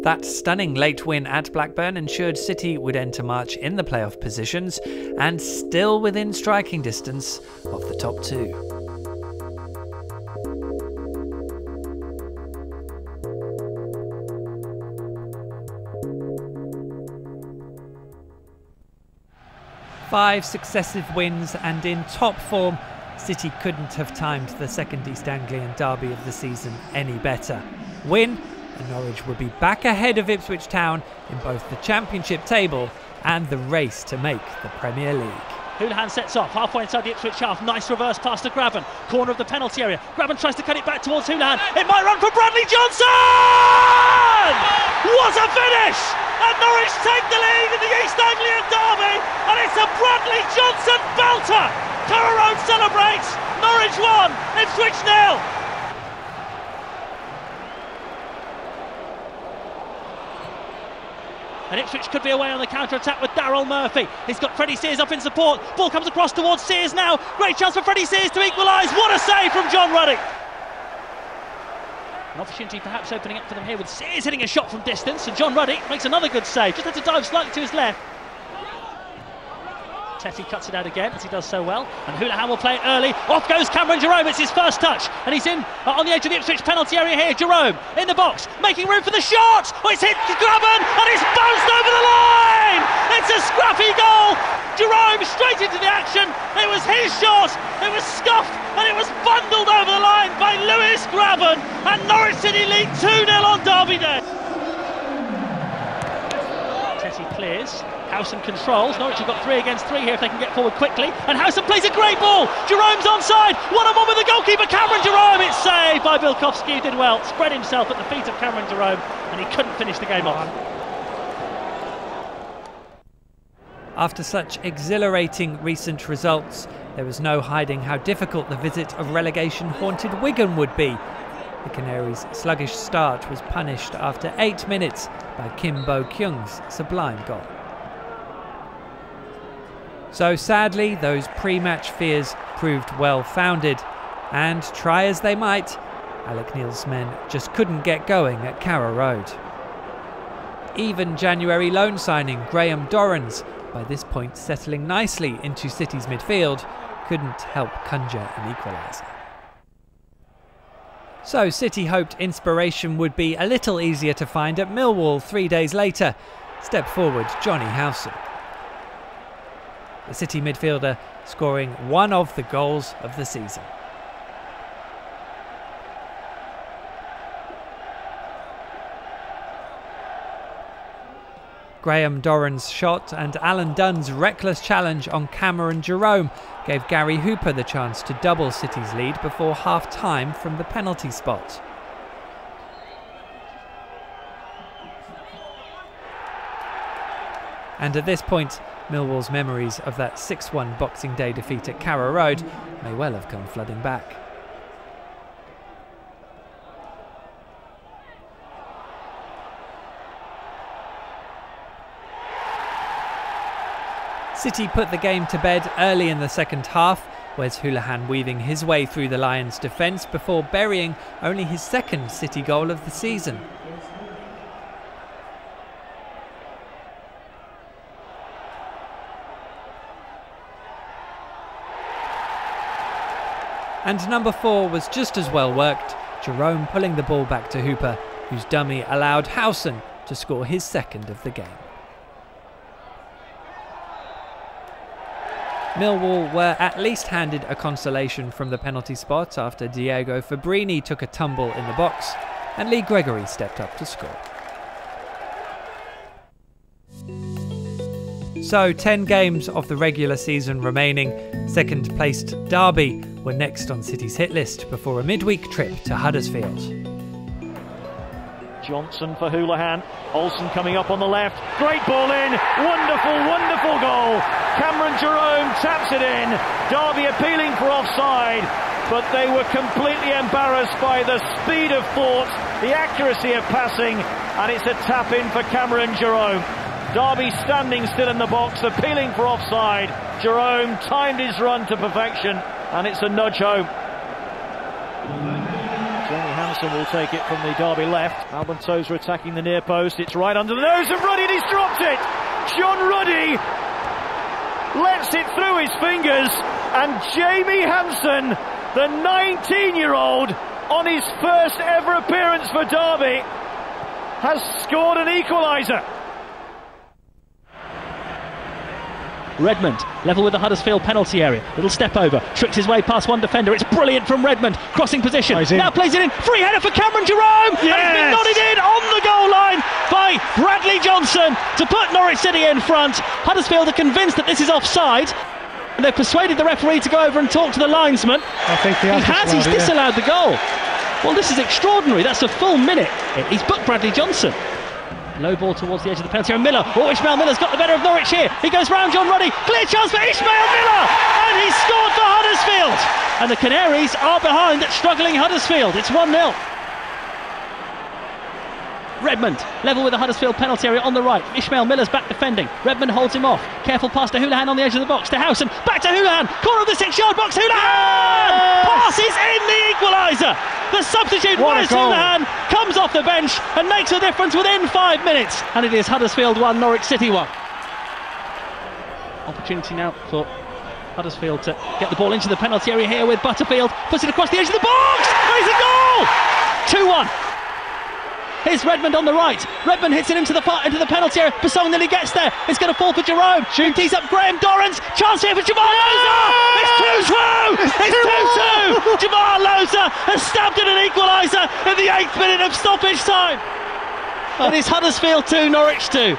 S1: That stunning late win at Blackburn ensured City would enter March in the playoff positions and still within striking distance of the top 2. Five successive wins, and in top form, City couldn't have timed the second East Anglian derby of the season any better. Win, and Norwich would be back ahead of Ipswich Town in both the Championship table and the race to make the Premier League.
S2: Houlihan sets off, halfway inside the Ipswich half. Nice reverse pass to Graben. Corner of the penalty area. Graben tries to cut it back towards Houlihan. It might run for Bradley Johnson! What a finish! And Norwich take the lead in the East Anglian derby. And it's a Bradley Johnson belter! Carrow Road celebrates. Norwich 1, Ipswich 0. And Ipswich could be away on the counter-attack with Daryl Murphy. He's got Freddie Sears up in support. Ball comes across towards Sears now. Great chance for Freddie Sears to equalise. What a save from John Ruddy. An opportunity perhaps opening up for them here with Sears hitting a shot from distance. And John Ruddy makes another good save. Just had to dive slightly to his left. Tetty cuts it out again, as he does so well, and Houlihan will play it early. Off goes Cameron Jerome, it's his first touch, and he's in on the edge of the Ipswich penalty area here. Jerome in the box, making room for the shot. Oh, it's hit Graben, and it's bounced over the line. It's a scrappy goal. Jerome straight into the action. It was his shot, it was scuffed, and it was bundled over the line by Lewis Graben, and Norwich City lead 2-0 on Derby Day. Tetty clears. Howson controls. Norwich have got 3 against 3 here if they can get forward quickly. And Howson plays a great ball. Jerome's onside. 1-on-1 with the goalkeeper, Cameron Jerome. It's saved by Bilkowski, who did well. Spread himself at the feet of Cameron Jerome, and he couldn't finish the game off.
S1: After such exhilarating recent results, there was no hiding how difficult the visit of relegation-haunted Wigan would be. The Canaries' sluggish start was punished after 8 minutes by Kim Bo-kyung's sublime goal. So sadly, those pre-match fears proved well-founded, and try as they might, Alec Neil's men just couldn't get going at Carrow Road. Even January loan signing Graham Dorrans, by this point settling nicely into City's midfield, couldn't help conjure an equaliser. So City hoped inspiration would be a little easier to find at Millwall 3 days later. Step forward Johnny Howson. The City midfielder scoring one of the goals of the season. Graham Dorrans' shot and Alan Dunn's reckless challenge on Cameron Jerome gave Gary Hooper the chance to double City's lead before half-time from the penalty spot. And at this point, Millwall's memories of that 6-1 Boxing Day defeat at Carrow Road may well have come flooding back. City put the game to bed early in the second half, Wes Houlihan weaving his way through the Lions' defence before burying only his second City goal of the season. And number 4 was just as well worked, Jerome pulling the ball back to Hooper, whose dummy allowed Howson to score his second of the game. Millwall were at least handed a consolation from the penalty spot after Diego Fabrini took a tumble in the box and Lee Gregory stepped up to score. So 10 games of the regular season remaining. Second placed Derby were next on City's hit list before a midweek trip to Huddersfield.
S7: Johnson for Houlihan. Olsen coming up on the left. Great ball in. Wonderful, wonderful goal. Cameron Jerome taps it in. Derby appealing for offside, but they were completely embarrassed by the speed of thought, the accuracy of passing, and it's a tap in for Cameron Jerome. Derby standing still in the box, appealing for offside. Jerome timed his run to perfection, and it's a nudge home. Johnny Hanson will take it from the Derby left. Alban Tozer attacking the near post. It's right under the nose of Ruddy, and he's dropped it. John Ruddy lets it through his fingers, and Jamie Hanson, the 19-year-old, on his first ever appearance for Derby, has scored an equaliser.
S2: Redmond, level with the Huddersfield penalty area. Little step over, tricks his way past one defender. It's brilliant from Redmond. Crossing position, now plays it in. Free header for Cameron Jerome!
S7: Yes!
S2: And it's been nodded in on the goal line by Bradley Johnson to put Norwich City in front. Huddersfield are convinced that this is offside. And they've persuaded the referee to go over and talk to the linesman.
S8: I think he's
S2: disallowed the goal. Well, this is extraordinary. That's a full minute. He's booked Bradley Johnson. Low ball towards the edge of the penalty area. Miller. Oh, Ishmael Miller's got the better of Norwich here. He goes round John Ruddy. Clear chance for Ishmael Miller. And he's scored for Huddersfield. And the Canaries are behind that struggling Huddersfield. It's 1-0. Redmond, level with the Huddersfield penalty area on the right. Ishmael Miller's back defending. Redmond holds him off. Careful pass to Houlihan on the edge of the box. To Howson. Back to Houlihan. Corner of the 6-yard box. Houlihan! Passes in the equaliser. The substitute, Wes Houlihan, comes off the bench and makes a difference within 5 minutes. And it is Huddersfield 1, Norwich City 1. Opportunity now for Huddersfield to get the ball into the penalty area here with Butterfield. Puts it across the edge of the box. And it's a goal! 2-1. Here's Redmond on the right. Redmond hits it into the penalty area. Basson nearly gets there. It's going to fall for Jerome. He tees up Graham Dorrans. Chance here for Jamal Loza. It's 2-2. It's 2-2. Jamal Loza has stabbed at an equaliser in the 8th minute of stoppage time. It is Huddersfield 2, Norwich 2.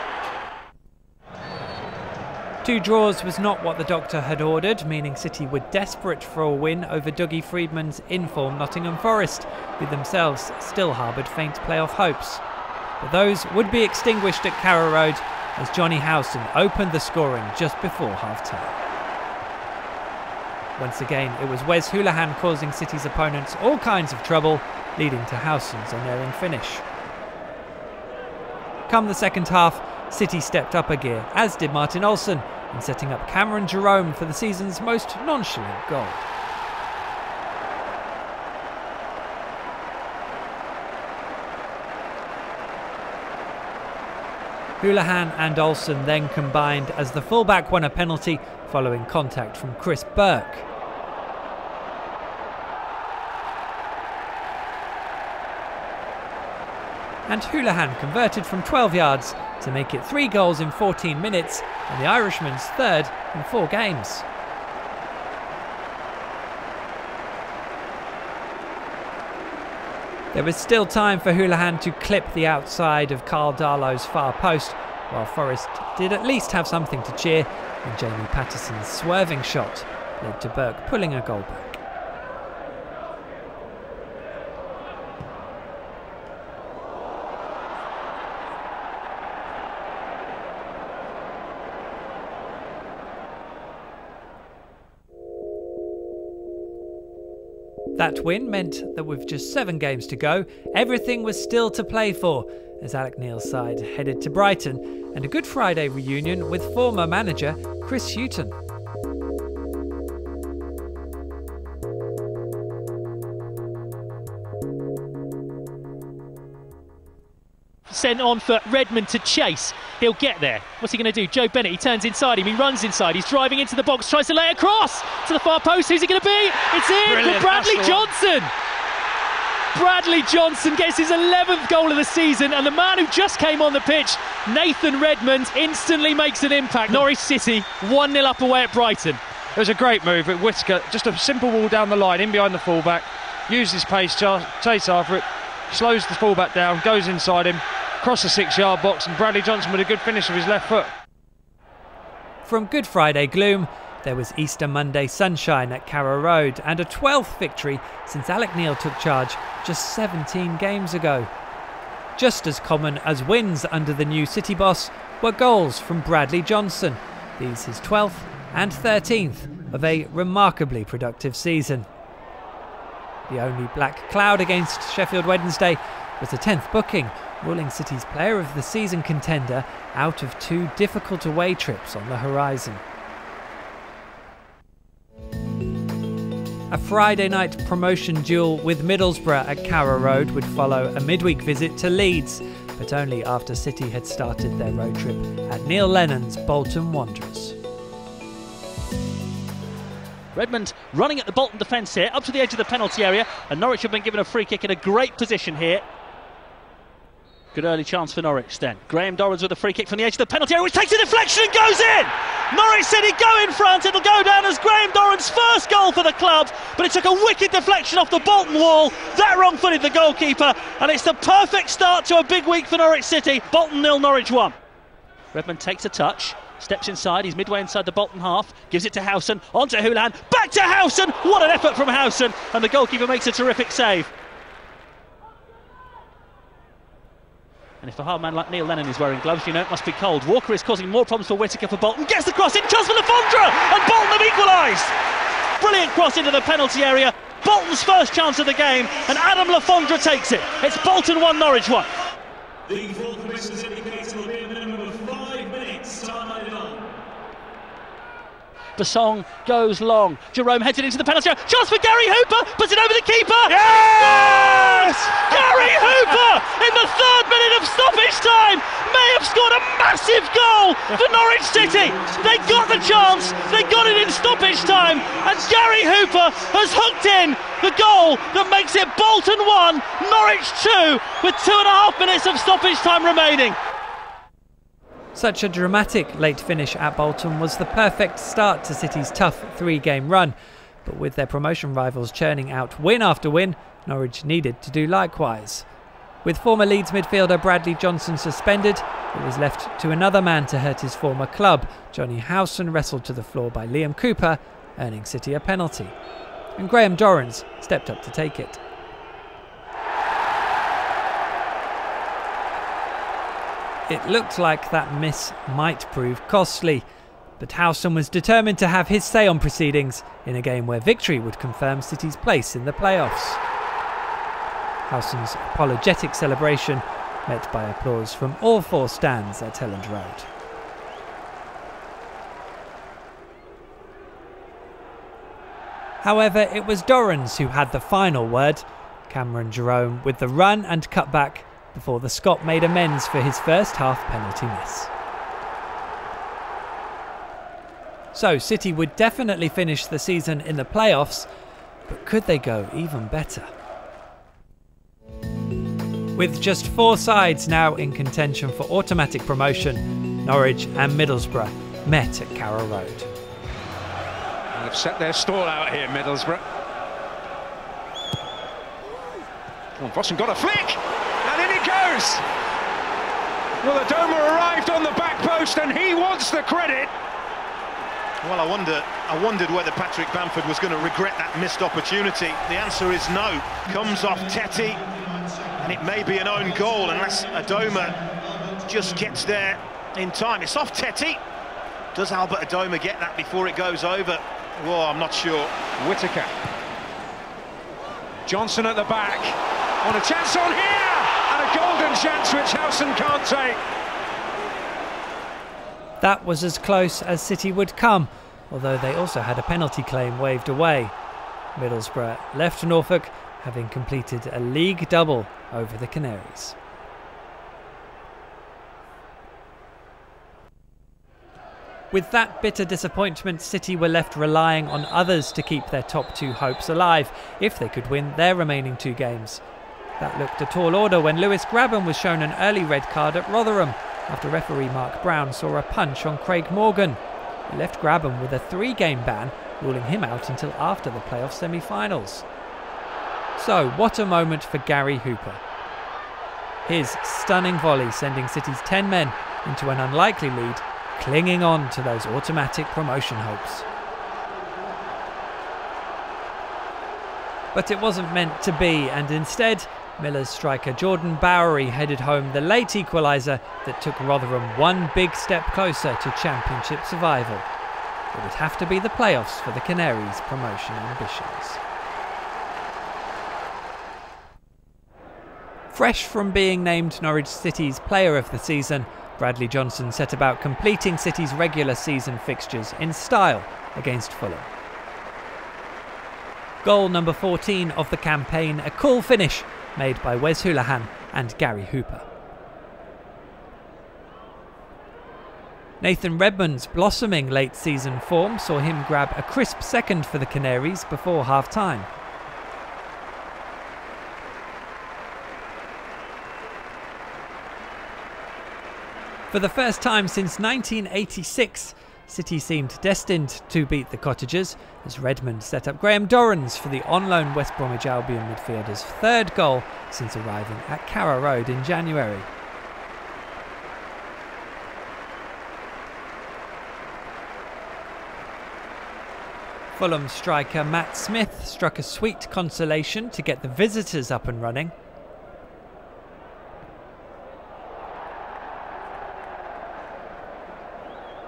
S1: 2 draws was not what the doctor had ordered, meaning City were desperate for a win over Dougie Freedman's in-form Nottingham Forest, who themselves still harboured faint playoff hopes. But those would be extinguished at Carrow Road as Johnny Howson opened the scoring just before half-time. Once again, it was Wes Houlihan causing City's opponents all kinds of trouble, leading to Howson's unerring finish. Come the second half, City stepped up a gear, as did Martin Olsson, in setting up Cameron Jerome for the season's most nonchalant goal. Houlihan and Olsson then combined as the fullback won a penalty following contact from Chris Burke. And Houlihan converted from 12 yards to make it 3 goals in 14 minutes and the Irishman's 3rd in 4 games. There was still time for Houlihan to clip the outside of Carl Darlow's far post, while Forest did at least have something to cheer, and Jamie Patterson's swerving shot led to Burke pulling a goal back. That win meant that with just 7 games to go, everything was still to play for, as Alec Neil's side headed to Brighton, and a Good Friday reunion with former manager Chris Hughton.
S2: Sent on for Redmond to chase. He'll get there. What's he going to do? Joe Bennett, he turns inside him, he runs inside, he's driving into the box, tries to lay it across to the far post. Who's he going to be? It's in for Bradley Johnson. Bradley Johnson gets his 11th goal of the season, and the man who just came on the pitch, Nathan Redmond, instantly makes an impact. Norwich City 1-0 up away at Brighton.
S7: It was a great move at Whittaker, just a simple ball down the line, in behind the fullback, used his pace, chase after it, slows the fullback down, goes inside him, across the 6-yard box, and Bradley Johnson with a good finish with his left foot.
S1: From Good Friday gloom, there was Easter Monday sunshine at Carrow Road, and a 12th victory since Alec Neil took charge just 17 games ago. Just as common as wins under the new City boss were goals from Bradley Johnson, these his 12th and 13th of a remarkably productive season. The only black cloud against Sheffield Wednesday was the 10th booking, ruling City's player of the season contender out of 2 difficult away trips on the horizon. A Friday night promotion duel with Middlesbrough at Carrow Road would follow a midweek visit to Leeds, but only after City had started their road trip at Neil Lennon's Bolton Wanderers.
S2: Redmond running at the Bolton defence here, up to the edge of the penalty area, and Norwich have been given a free kick in a great position here. Good early chance for Norwich then. Graham Dorrans with a free kick from the edge of the penalty area, which takes a deflection and goes in! Norwich City go in front. It'll go down as Graham Dorrans' first goal for the club, but it took a wicked deflection off the Bolton wall. That wrong-footed the goalkeeper, and it's the perfect start to a big week for Norwich City. Bolton 0, Norwich 1. Redmond takes a touch, steps inside, he's midway inside the Bolton half, gives it to Howson, on to Houlihan, back to Howson. What an effort from Howson, and the goalkeeper makes a terrific save. And if a hard man like Neil Lennon is wearing gloves, you know it must be cold. Walker is causing more problems for Whittaker for Bolton. Gets the cross in, chance for Lafondra, and Bolton have equalised. Brilliant cross into the penalty area. Bolton's first chance of the game, and Adam Lafondra takes it. It's Bolton 1, Norwich 1.
S8: The full commissioners indicates it will be a minimum of 5 minutes. Time added on.
S2: Basong goes long. Jerome heads it into the penalty area. Chance for Gary Hooper. Puts it over the keeper.
S3: Yes!
S2: Gary Hooper in the 3rd minute of stoppage time may have scored a massive goal for Norwich City. They got the chance. They got it in stoppage time. And Gary Hooper has hooked in the goal that makes it Bolton 1, Norwich 2 with 2.5 minutes of stoppage time remaining.
S1: Such a dramatic late finish at Bolton was the perfect start to City's tough 3-game run, but with their promotion rivals churning out win after win, Norwich needed to do likewise. With former Leeds midfielder Bradley Johnson suspended, it was left to another man to hurt his former club. Johnny Howson wrestled to the floor by Liam Cooper, earning City a penalty, and Graham Dorrans stepped up to take it. It looked like that miss might prove costly, but Howson was determined to have his say on proceedings in a game where victory would confirm City's place in the playoffs. Howson's apologetic celebration met by applause from all 4 stands at Elland Road. However, it was Dorrans who had the final word. Cameron Jerome with the run and cutback before the Scot made amends for his first half penalty miss. So City would definitely finish the season in the playoffs, but could they go even better? With just 4 sides now in contention for automatic promotion, Norwich and Middlesbrough met at Carrow Road.
S3: They've set their stall out here, Middlesbrough. Come on, Boston got a flick! And in it goes! Well, Adoma arrived on the back post and he wants the credit.
S4: Well, I wondered whether Patrick Bamford was going to regret that missed opportunity. The answer is no. Comes off Tetty, and it may be an own goal unless Adoma just gets there in time. It's off Tetty. Does Albert Adoma get that before it goes over? Well, I'm not sure.
S3: Whittaker. Johnson at the back. On a chance on here! And a golden chance which Howson can't take.
S1: That was as close as City would come, although they also had a penalty claim waved away. Middlesbrough left Norfolk having completed a league double over the Canaries. With that bitter disappointment, City were left relying on others to keep their top 2 hopes alive if they could win their remaining 2 games. That looked a tall order when Lewis Grabban was shown an early red card at Rotherham after referee Mark Brown saw a punch on Craig Morgan. It left Grabban with a 3-game ban, ruling him out until after the playoff semi-finals. So, what a moment for Gary Hooper. His stunning volley sending City's 10 men into an unlikely lead, clinging on to those automatic promotion hopes. But it wasn't meant to be, and instead, Miller's striker Jordan Bowery headed home the late equaliser that took Rotherham one big step closer to Championship survival. It would have to be the playoffs for the Canaries' promotion ambitions. Fresh from being named Norwich City's Player of the Season, Bradley Johnson set about completing City's regular season fixtures in style against Fulham. Goal number 14 of the campaign, a cool finish made by Wes Houlihan and Gary Hooper. Nathan Redmond's blossoming late season form saw him grab a crisp second for the Canaries before half-time. For the first time since 1986, City seemed destined to beat the Cottagers as Redmond set up Graham Dorrans for the on-loan West Bromwich Albion midfielder's third goal since arriving at Carrow Road in January. Fulham striker Matt Smith struck a sweet consolation to get the visitors up and running.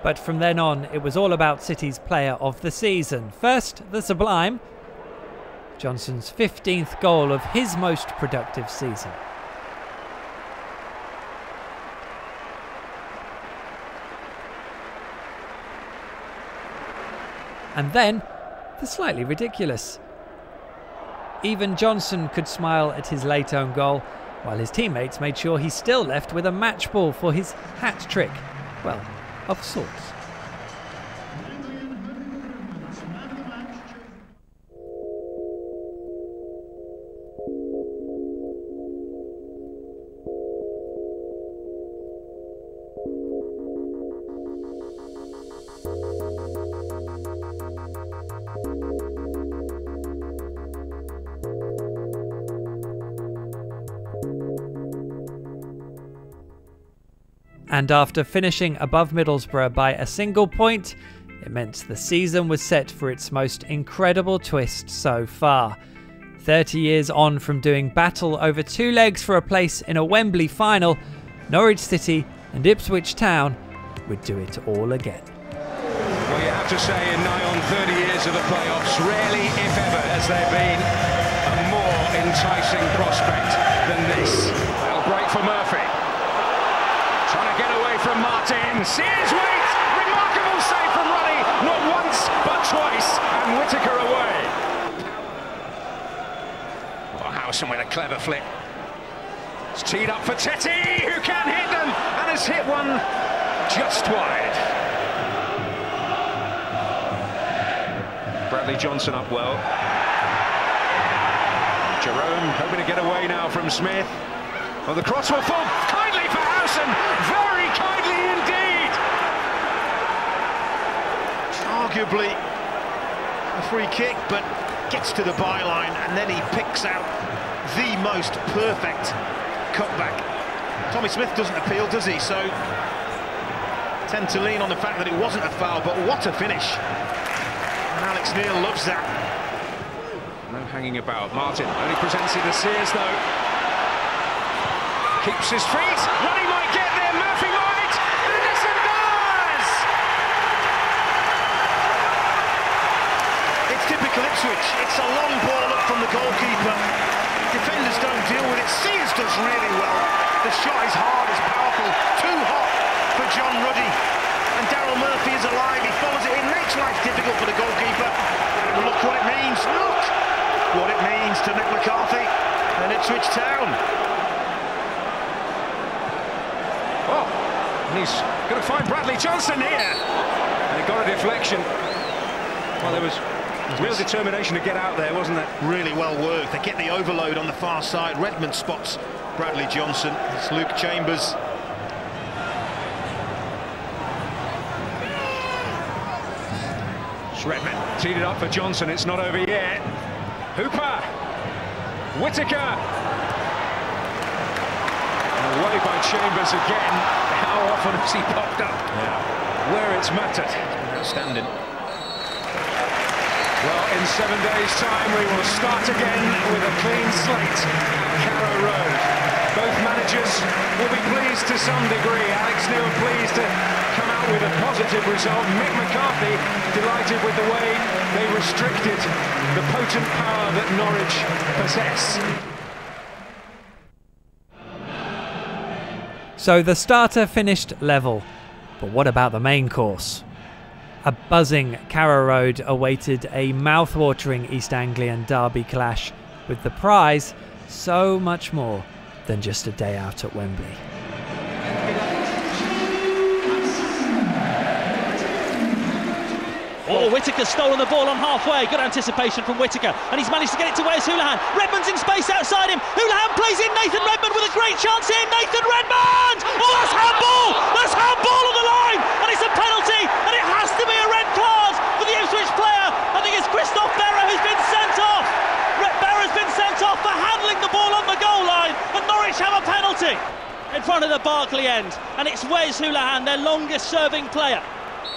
S1: But from then on, it was all about City's player of the season. First, the Sublime, Johnson's 15th goal of his most productive season. And then, the slightly ridiculous. Even Johnson could smile at his late own goal, while his teammates made sure he still left with a match ball for his hat trick. Well, of sorts. And after finishing above Middlesbrough by a single point, it meant the season was set for its most incredible twist so far. 30 years on from doing battle over two legs for a place in a Wembley final, Norwich City and Ipswich Town would do it all again.
S9: Well, you have to say, in nigh on 30 years of the playoffs, rarely, if ever, has there been a more enticing prospect than this. That'll break for Murphy. Trying to get away from Martin. Sears waits. Remarkable save from Ruddy. Not once, but twice. And Whittaker away. Well, Howson with a clever flip. It's teed up for Tetty, who can hit them, and has hit one just wide. Bradley Johnson up well. Jerome hoping to get away now from Smith. Well, the cross will fall kindly for Howson, very kindly indeed.
S4: Arguably a free kick, but gets to the byline, and then he picks out the most perfect cutback. Tommy Smith doesn't appeal, does he? So tend to lean on the fact that it wasn't a foul, but what a finish. And Alex Neil loves that.
S9: No hanging about. Martin only presents it to Sears though. Keeps his feet. Ruddy might get there. Murphy might. Henderson does.
S4: It's typical Ipswich. It's a long ball up from the goalkeeper. Defenders don't deal with it. Sears does really well. The shot is hard, it's powerful. Too hot for John Ruddy. And Daryl Murphy is alive. He follows it in. Makes life difficult for the goalkeeper. And look what it means. Look what it means to Mick McCarthy and Ipswich Town.
S9: Oh, and he's going to find Bradley Johnson here. And he got a deflection. Well, there was real determination to get out there, wasn't there?
S4: Really well worked. They get the overload on the far side. Redmond spots Bradley Johnson. It's Luke Chambers.
S9: Redmond teed it up for Johnson. It's not over yet. Hooper. Whittaker. Away by Chambers again. How often has he popped up? Yeah. Where it's mattered.
S4: Outstanding.
S9: Well, in 7 days' time, we will start again with a clean slate at Carrow Road. Both managers will be pleased to some degree. Alex Neil pleased to come out with a positive result. Mick McCarthy delighted with the way they restricted the potent power that Norwich possess.
S1: So the starter finished level, but what about the main course? A buzzing Carrow Road awaited a mouth-watering East Anglian derby clash, with the prize so much more than just a day out at Wembley.
S2: Oh, Whittaker's stolen the ball on halfway. Good anticipation from Whittaker, and he's managed to get it to Wes Hoolahan. Redmond's in space outside him. Hoolahan plays in Nathan Redmond with a great chance here. Nathan Redmond! Oh, that's handball! That's handball on the line, and it's a penalty, and it has in front of the Barclay end, and it's Wes Hoolahan, their longest serving player.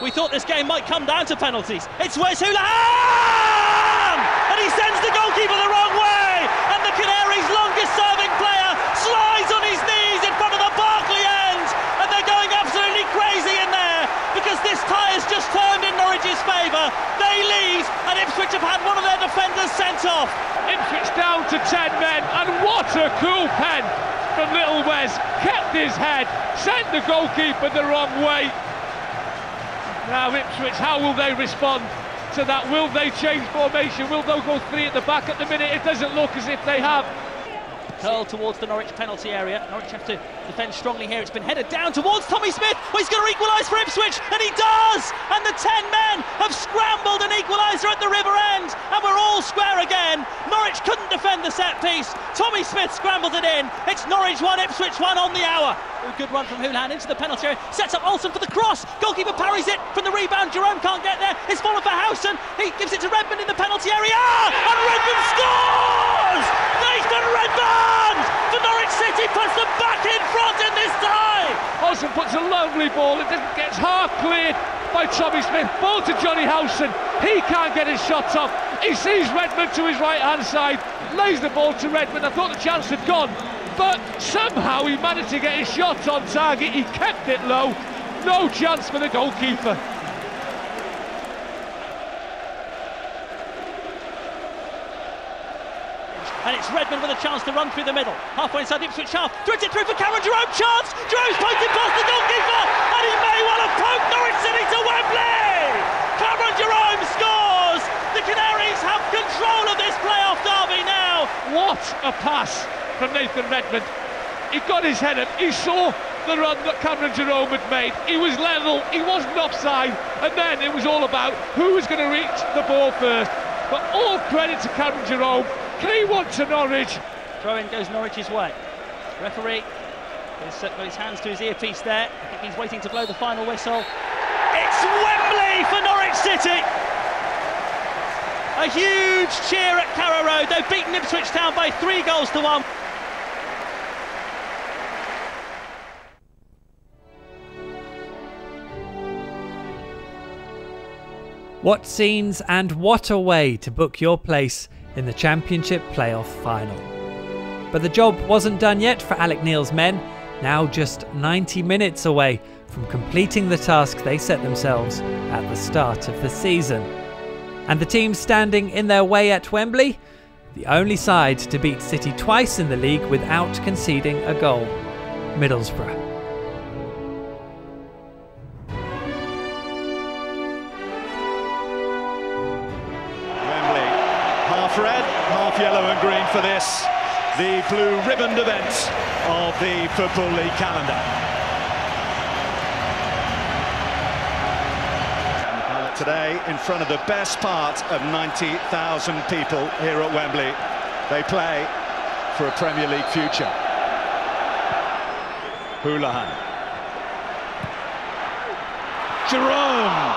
S2: We thought this game might come down to penalties. It's Wes Hoolahan! And he sends the goalkeeper the wrong way, and the Canaries' longest serving player slides on his knees in front of the Barclay end, and they're going absolutely crazy in there because this tie has just turned in Norwich's favour. They lead, and Ipswich have had one of their defenders sent off.
S10: Ipswich down to 10 men, and what a cool pen from little Wes. Kept his head, sent the goalkeeper the wrong way. Now Ipswich, how will they respond to that? Will they change formation? Will they go 3 at the back? At the minute it doesn't look as if they have.
S2: Curled towards the Norwich penalty area. Norwich have to defend strongly here. It's been headed down towards Tommy Smith. Oh, he's going to equalise for Ipswich, and he does! And the 10 men have scrambled an equaliser at the river end, and we're all square again. Norwich couldn't defend the set piece. Tommy Smith scrambled it in. It's Norwich 1, Ipswich 1 on the hour. A good run from Hoolahan into the penalty area. Sets up Olsen for the cross. Goalkeeper parries it from the rebound. Jerome can't get there. It's fallen for Howson. He gives it to Redmond in the penalty area. And Redmond scores! Nathan Redmond for Norwich City puts them back in front in this tie.
S10: Olsen puts a lovely ball. It gets half cleared by Tommy Smith. Ball to Johnny Howson. He can't get his shots off. He sees Redmond to his right hand side. Lays the ball to Redmond. I thought the chance had gone, but somehow he managed to get his shot on target. He kept it low. No chance for the goalkeeper.
S2: And it's Redmond with a chance to run through the middle. Halfway inside the Ipswich half. Threads it through for Cameron Jerome. Chance! Jerome's poked it past the goalkeeper, and he may well have poked Norwich City to Wembley! Cameron Jerome scores! The Canaries have control of this playoff derby now!
S10: What a pass from Nathan Redmond. He got his head up. He saw the run that Cameron Jerome had made. He was level. He wasn't offside. And then it was all about who was going to reach the ball first. But all credit to Cameron Jerome. 3-1 to Norwich.
S2: Throw-in goes Norwich's way. Referee has got his hands to his earpiece there. I think he's waiting to blow the final whistle. It's Wembley for Norwich City! A huge cheer at Carrow Road. They've beaten Ipswich Town by 3-1.
S1: What scenes and what a way to book your place in the Championship playoff final. But the job wasn't done yet for Alec Neil's men, now just 90 minutes away from completing the task they set themselves at the start of the season. And the team standing in their way at Wembley, the only side to beat City twice in the league without conceding a goal, Middlesbrough.
S3: Half red, half yellow and green for this, the blue ribboned event of the Football League calendar. Today, in front of the best part of 90,000 people here at Wembley, they play for a Premier League future. Hoolahan. Jerome,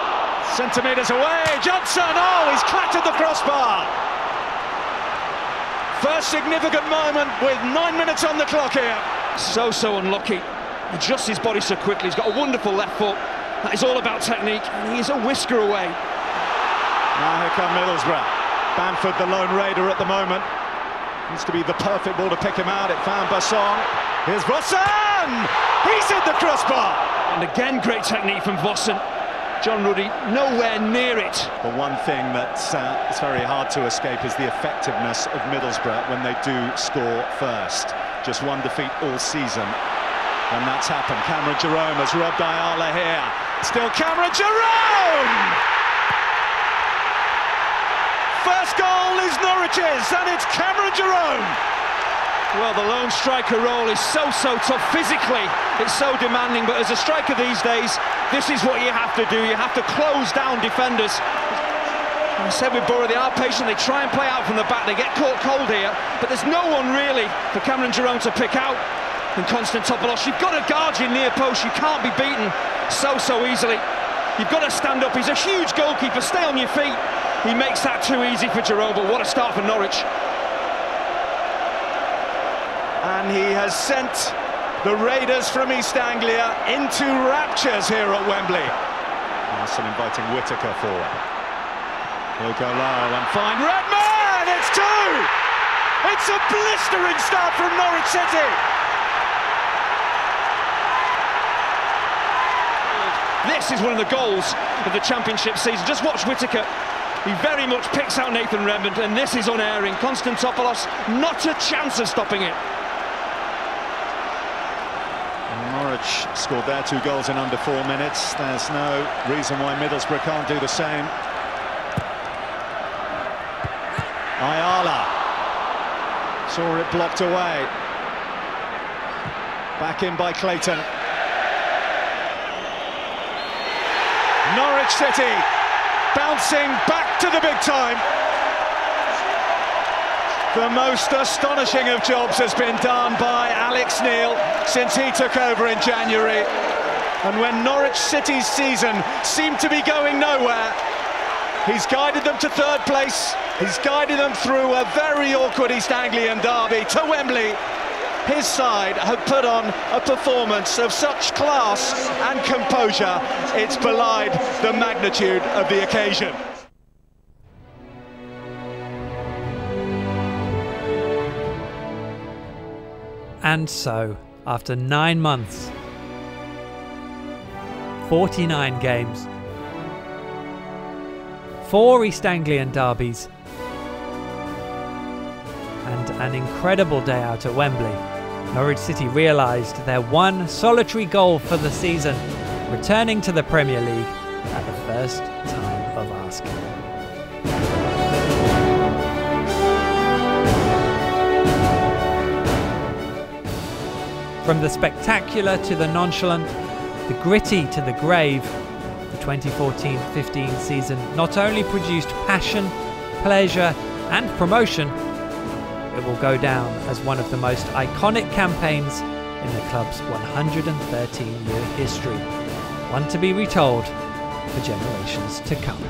S3: centimetres away, Johnson, oh, he's clattered the crossbar. First significant moment with 9 minutes on the clock here.
S9: So unlucky. Adjusts his body so quickly. He's got a wonderful left foot. That is all about technique, and he is a whisker away.
S3: Now here come Middlesbrough. Bamford, the lone raider at the moment. Needs to be the perfect ball to pick him out. It found Basson. Here's Vossen! He's hit the crossbar!
S9: And again, great technique from Vossen. John Ruddy nowhere near it.
S3: The one thing that's it's very hard to escape is the effectiveness of Middlesbrough when they do score first. Just one defeat all season, and that's happened. Cameron Jerome has robbed Ayala here. Still Cameron Jerome! First goal is Norwich's, and it's Cameron Jerome!
S9: Well, the lone striker role is so tough physically. It's so demanding, but as a striker these days, this is what you have to do. You have to close down defenders. I said with Borough, they are patient. They try and play out from the back. They get caught cold here, but there's no one really for Cameron Jerome to pick out. And Konstantinopoulos, you've got to guard your near post. You can't be beaten so easily. You've got to stand up. He's a huge goalkeeper. Stay on your feet. He makes that too easy for Jerome, but what a start for Norwich.
S3: And he has sent The Raiders from East Anglia into raptures here at Wembley. Arsenal inviting Whittaker forward. He'll go low and find Redmond! It's two! It's a blistering start from Norwich City!
S11: This is one of the goals of the Championship season. Just watch Whittaker. He very much picks out Nathan Redmond, and this is unerring. Konstantopoulos, not a chance of stopping it.
S3: Norwich scored their 2 goals in under 4 minutes. There's no reason why Middlesbrough can't do the same. Ayala saw it blocked away. Back in by Clayton. Norwich City bouncing back to the big time. The most astonishing of jobs has been done by Alex Neil since he took over in January. And when Norwich City's season seemed to be going nowhere, he's guided them to 3rd place. He's guided them through a very awkward East Anglian derby to Wembley. His side have put on a performance of such class and composure, it's belied the magnitude of the occasion.
S1: And so, after 9 months, 49 games, 4 East Anglian derbies, and an incredible day out at Wembley, Norwich City realised their one solitary goal for the season, returning to the Premier League at the first time of asking. From the spectacular to the nonchalant, the gritty to the grave, the 2014-15 season not only produced passion, pleasure and promotion, it will go down as one of the most iconic campaigns in the club's 113-year history, one to be retold for generations to come.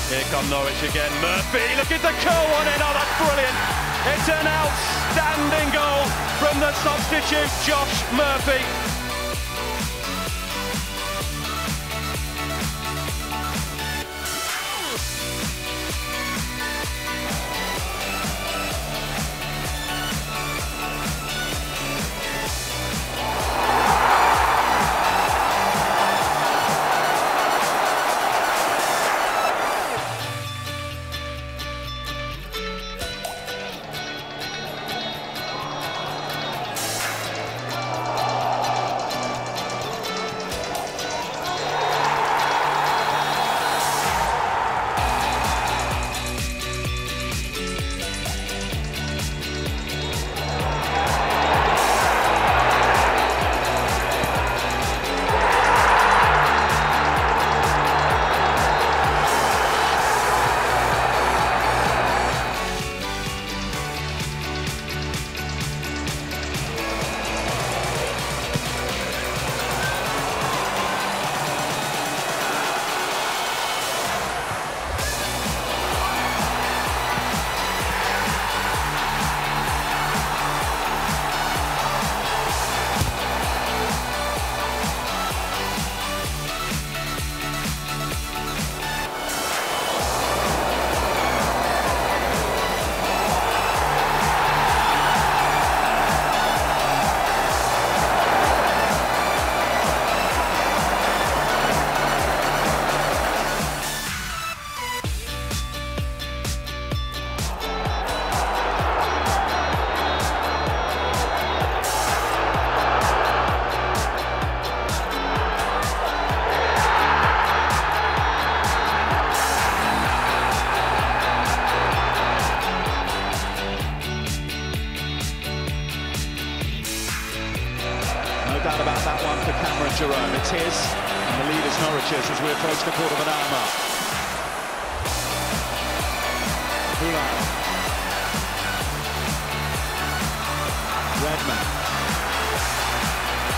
S6: Here come Norwich again. Murphy looking to curl one in. Oh, that's brilliant. It's an outstanding goal from the substitute, Josh Murphy.
S3: doubt about that one for Cameron Jerome. It's his, and the lead is Norwich's as we approach the quarter of an hour mark. Redmond.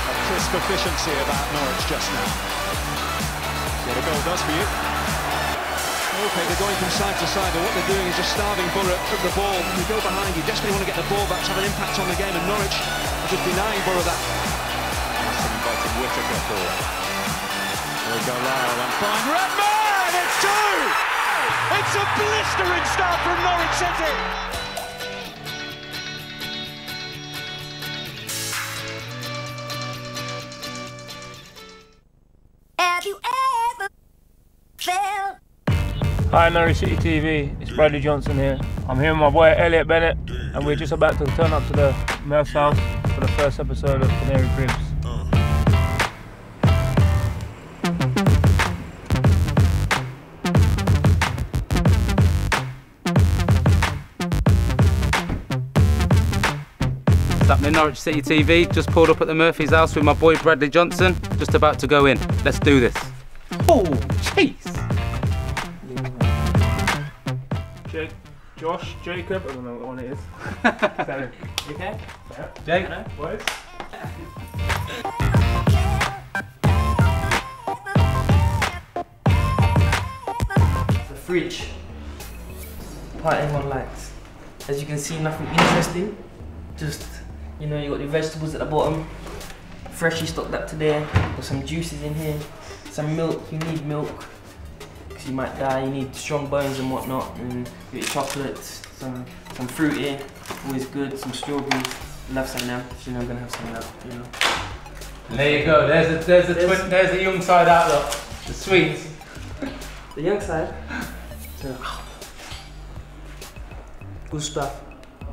S3: A crisp efficiency about Norwich just now. What a goal does for you.
S11: Okay, they're going from side to side, but what they're doing is just starving Borough of the ball. You go behind, you desperately want to get the ball back to have an impact on the game, and Norwich are just denying Borough that.
S3: That's inviting Whittaker forward. Here we go, Lyle, and find Redmond! It's two! It's a blistering start from Norwich City!
S12: Have you ever felt?
S13: Hi Norwich City TV, it's Bradley Johnson here. I'm here with my boy Elliot Bennett and we're just about to turn up to the Murph's house for the first episode of Canary Cribs.
S14: What's happening, Norwich City TV? Just pulled up at the Murphy's house with my boy Bradley Johnson, just about to go in. Let's do this. Oh, jeez!
S13: Josh, Jacob, I don't know what one it is.
S14: You okay?
S13: Yeah.
S14: Jake?
S13: Hello, boys.
S15: The fridge. Part anyone likes. As you can see, nothing interesting. Just, you know, you got your vegetables at the bottom. Freshly stocked up to there. Got some juices in here. Some milk, you need milk. You might die, you need strong bones and whatnot, and you get chocolates, some fruit here, always good, some strawberries, love some now, you know I'm gonna have some now, you know.
S14: And there you go, there's the young side out look, the sweets.
S15: The young side? Good stuff.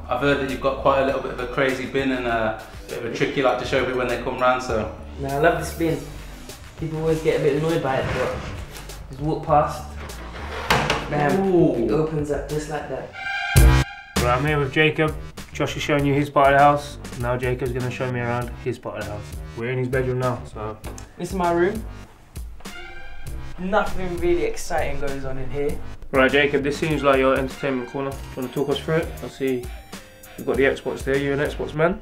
S14: I've heard that you've got quite a little bit of a crazy bin and a bit of a trick you like to show people when they come round, so.
S15: No, I love this bin. People always get a bit annoyed by it, but just walk past, bam, it opens up just like that.
S13: Right, I'm here with Jacob. Josh is showing you his part of the house. Now Jacob's going to show me around his part of the house. We're in his bedroom now, so.
S15: This is my room. Nothing really exciting goes on in here.
S13: Right, Jacob, this seems like your entertainment corner. Do you want to talk us through it? I see you've got the Xbox there. You're an Xbox man?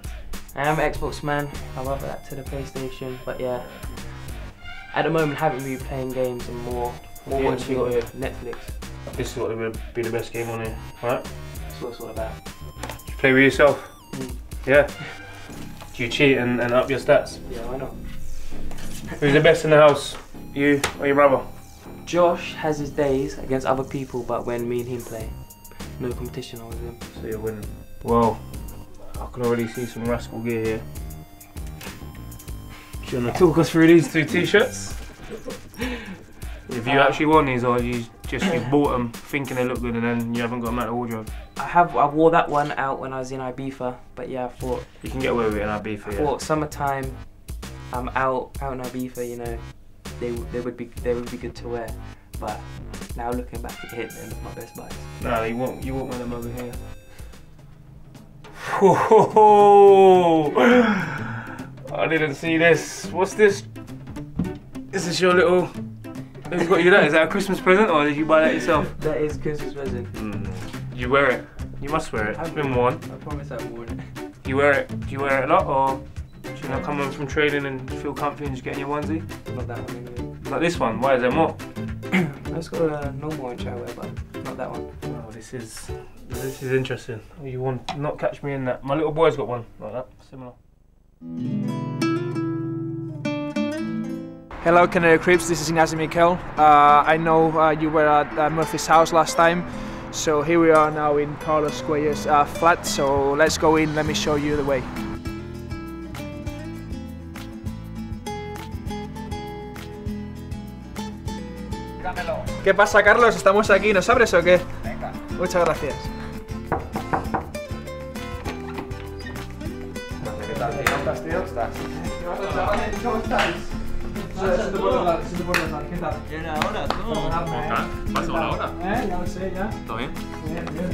S15: I am an Xbox man. I love that to the PlayStation, but yeah. At the moment, I haven't been playing games and more watching Netflix.
S13: This is what would be the best game on here, right?
S15: That's what it's all about.
S13: You play with yourself? Yeah? Do you cheat and up your stats?
S15: Yeah, why not?
S13: Who's the best in the house? You or your brother?
S15: Josh has his days against other people, but when me and him play, no competition with him.
S13: So you're winning. Well, I can already see some rascal gear here. Do you want to talk us through these two t-shirts? Have you actually worn these, or you bought them thinking they look good and then you haven't got them out of the wardrobe?
S15: I wore that one out when I was in Ibiza, but yeah, I thought
S13: you can get away with it in Ibiza.
S15: I thought summertime, I'm out in Ibiza, you know, they would be good to wear. But now looking back at it, they're not my best buys.
S13: No, you won't wear them over here. Whoa! I didn't see this. What's this? Is this your little... Who's got you that? Is that a Christmas present or did you buy that yourself?
S15: That is a Christmas present.
S13: You wear it? You must wear it. It's been worn.
S15: I promise I've worn it.
S13: You wear it? Do you wear it a lot, or do you not come home from training and feel comfy and just get in your onesie?
S15: Not that one anyway.
S13: Not this one? Why is there more?
S15: I've got a normal one which I wear, but not that one.
S13: Oh, this is interesting. You want not catch me in that. My little boy's got one like that, similar.
S16: Hello Canary Cribs, this is Ignacio Miquel. I know you were at Murphy's house last time, so here we are now in Carlos Cuellar's flat, so let's go in, let me show you the way. ¿Qué pasa, Carlos? ¿Estamos aquí? ¿Nos abres o qué?
S17: Venga.
S16: Muchas gracias.
S17: ¿Qué tal, tío? ¿Cómo estás, tío?
S16: ¿Cómo estáis? Eso te puedo hablar, ¿qué tal?
S17: Bien, ahora, tú.
S16: ¿Pasa una hora? Ya lo sé, ya.
S17: ¿Todo bien?
S16: Bien, bien.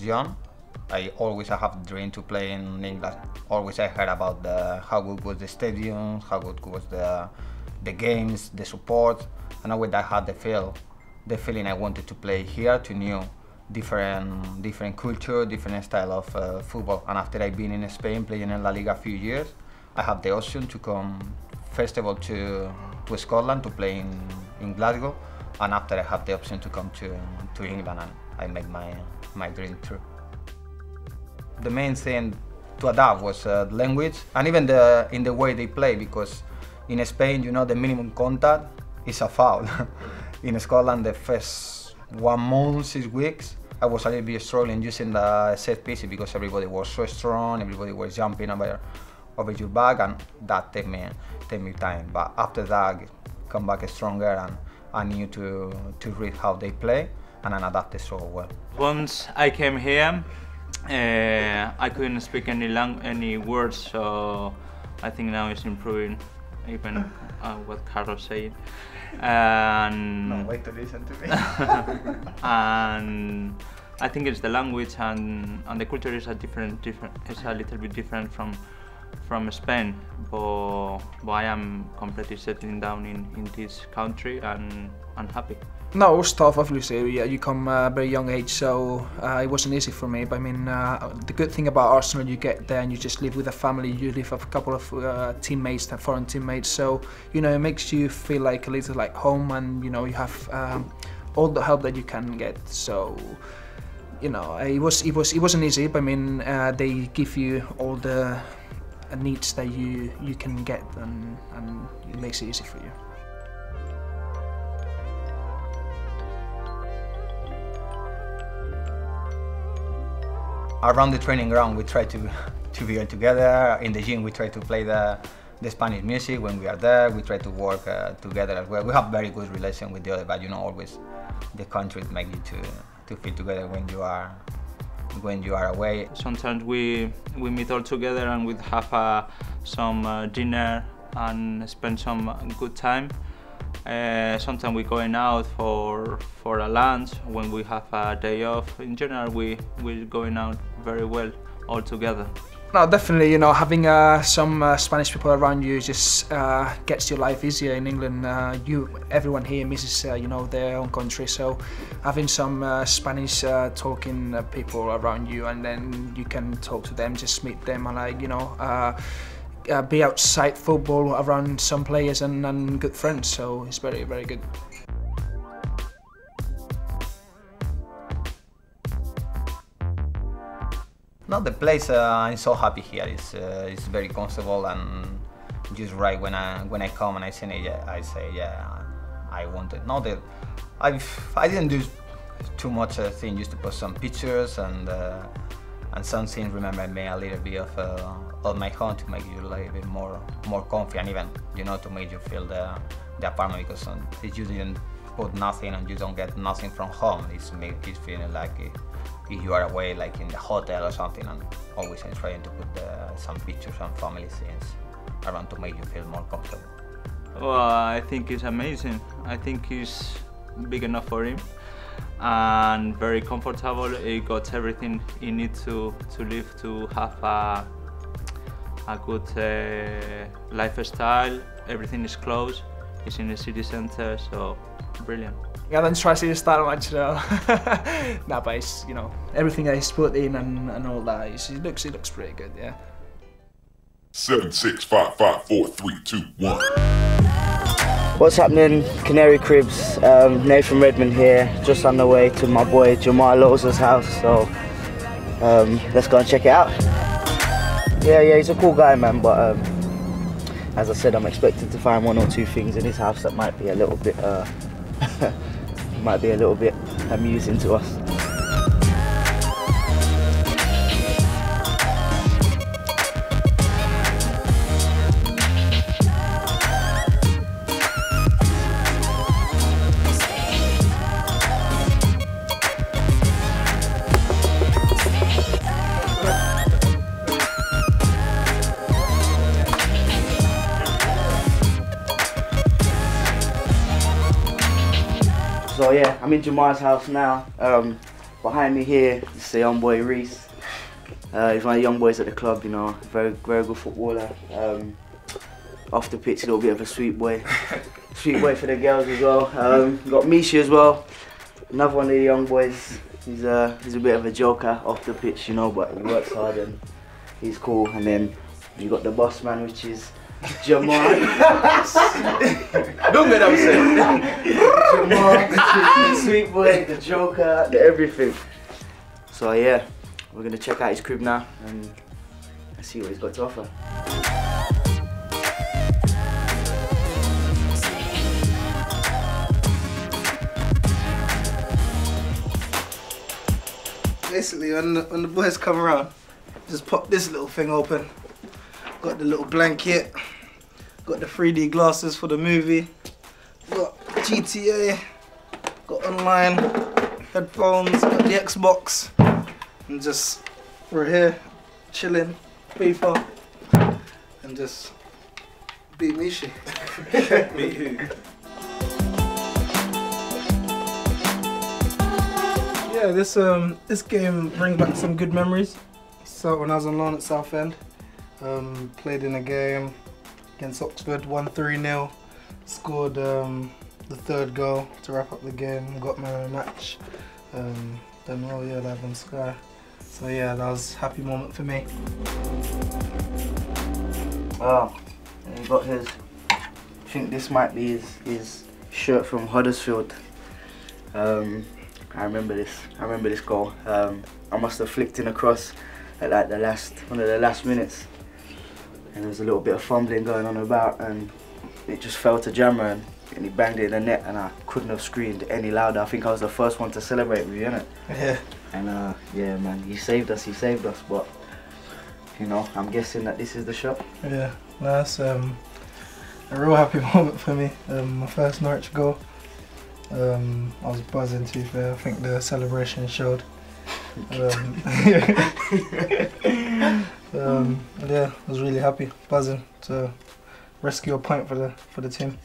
S18: young. I have a dream to play in England. Always I heard about how good was the stadium, how good was the games, the support, and always I had the feeling I wanted to play here, to know different culture, different style of football. And after I've been in Spain playing in La Liga a few years, I have the option to come first of all to Scotland to play in Glasgow, and after I have the option to come to England, and I make my dream true. The main thing to adapt was the language, and even in the way they play, because in Spain, you know, the minimum contact is a foul. In Scotland, the first 1 month, 6 weeks, I was a little bit struggling using the set pieces because everybody was so strong, everybody was jumping over your back, and that take me time. But after that, I come back stronger, and I knew to read how they play, and I adapted so well.
S19: Once I came here, I couldn't speak any words, so I think now it's improving, even what Carlos said. And
S18: no, wait to listen to me.
S19: And I think it's the language and the culture is a little bit different from Spain, but I am completely settling down in this country and I'm happy.
S16: No, it was tough, obviously. You come a very young age, so it wasn't easy for me. But I mean, the good thing about Arsenal, you get there and you just live with a family. You live with a couple of teammates, foreign teammates. So you know, it makes you feel like a little like home, and you know, you have all the help that you can get. So you know, it wasn't easy. But I mean, they give you all the needs that you can get, and it makes it easy for you.
S18: Around the training ground, we try to be all together. In the gym, we try to play the Spanish music. When we are there, we try to work together as well. We have very good relation with the other, but you know, always the countries make you to feel together when you are away.
S19: Sometimes we meet all together and we have some dinner and spend some good time. Sometimes we're going out for a lunch when we have a day off. In general, we're going out very well all together.
S16: No, definitely. You know, having some Spanish people around you just gets your life easier. In England, everyone here misses you know, their own country. So having some Spanish talking people around you, and then you can talk to them, just meet them, and like, you know. Be outside football around some players and good friends, so it's very, very good.
S18: No, the place I'm so happy here. It's very comfortable, and just right when I come and I say I want it. No, that I didn't do too much thing, just to post some pictures and some things remember me a little bit of my home, to make you a little bit more comfy, and even, you know, to make you feel the apartment, because if you didn't put nothing and you don't get nothing from home, it makes you feeling like if you are away, like in the hotel or something. And always I'm trying to put some pictures and family things around to make you feel more comfortable.
S19: Well, I think it's amazing. I think it's big enough for him and very comfortable. He got everything he needs to live, to have a good lifestyle. Everything is close. It's in the city center, so brilliant.
S16: Yeah, then try to start much though. Nah, but it's, you know, everything that he's put in and all that, it looks pretty good, yeah.
S20: 7, 6, 5, 4, 3, 2, 1.
S21: What's happening, Canary Cribs? Nathan Redmond here, just on the way to my boy Jamal Lowes' house, so let's go and check it out. Yeah, he's a cool guy, man, but as I said, I'm expecting to find 1 or 2 things in his house that might be a little bit amusing to us. So yeah, I'm in Jamal's house now. behind me here is the young boy Reese. He's one of the young boys at the club, you know, very good footballer. Off the pitch, a little bit of a sweet boy. Sweet boy for the girls as well. Got Misha as well, another one of the young boys. He's a bit of a joker off the pitch, you know, but he works hard and he's cool. And then you got the boss man, which is Jamal. Don't get upset. Jamal, the sweet boy, the joker, the everything. So yeah, we're gonna check out his crib now and see what he's got to offer.
S16: Basically, when the boys come around, just pop this little thing open. Got the little blanket, got the 3D glasses for the movie, got GTA, got online, headphones, got the Xbox, and just we're here chilling, FIFA, and just beat Mishi. Beat who? Yeah, this game brings back some good memories. So when I was on loan at Southend, played in a game against Oxford, won 3-0, scored the third goal to wrap up the game, got my match, done well, yeah, live on Sky. So yeah, that was a happy moment for me.
S21: Wow, and he got his, I think this might be his shirt from Huddersfield. I remember this goal. I must have flicked in across at like one of the last minutes. And there was a little bit of fumbling going on about and it just fell to Jammer and he banged it in the net and I couldn't have screamed any louder. I think I was the first one to celebrate with you, innit?
S16: Yeah.
S21: And yeah man, he saved us, but you know, I'm guessing that this is the shot.
S16: Yeah, that's a real happy moment for me. My first Norwich goal. I was buzzing to be fair. I think the celebration showed. Yeah, I was really happy, buzzing to rescue a point for the team.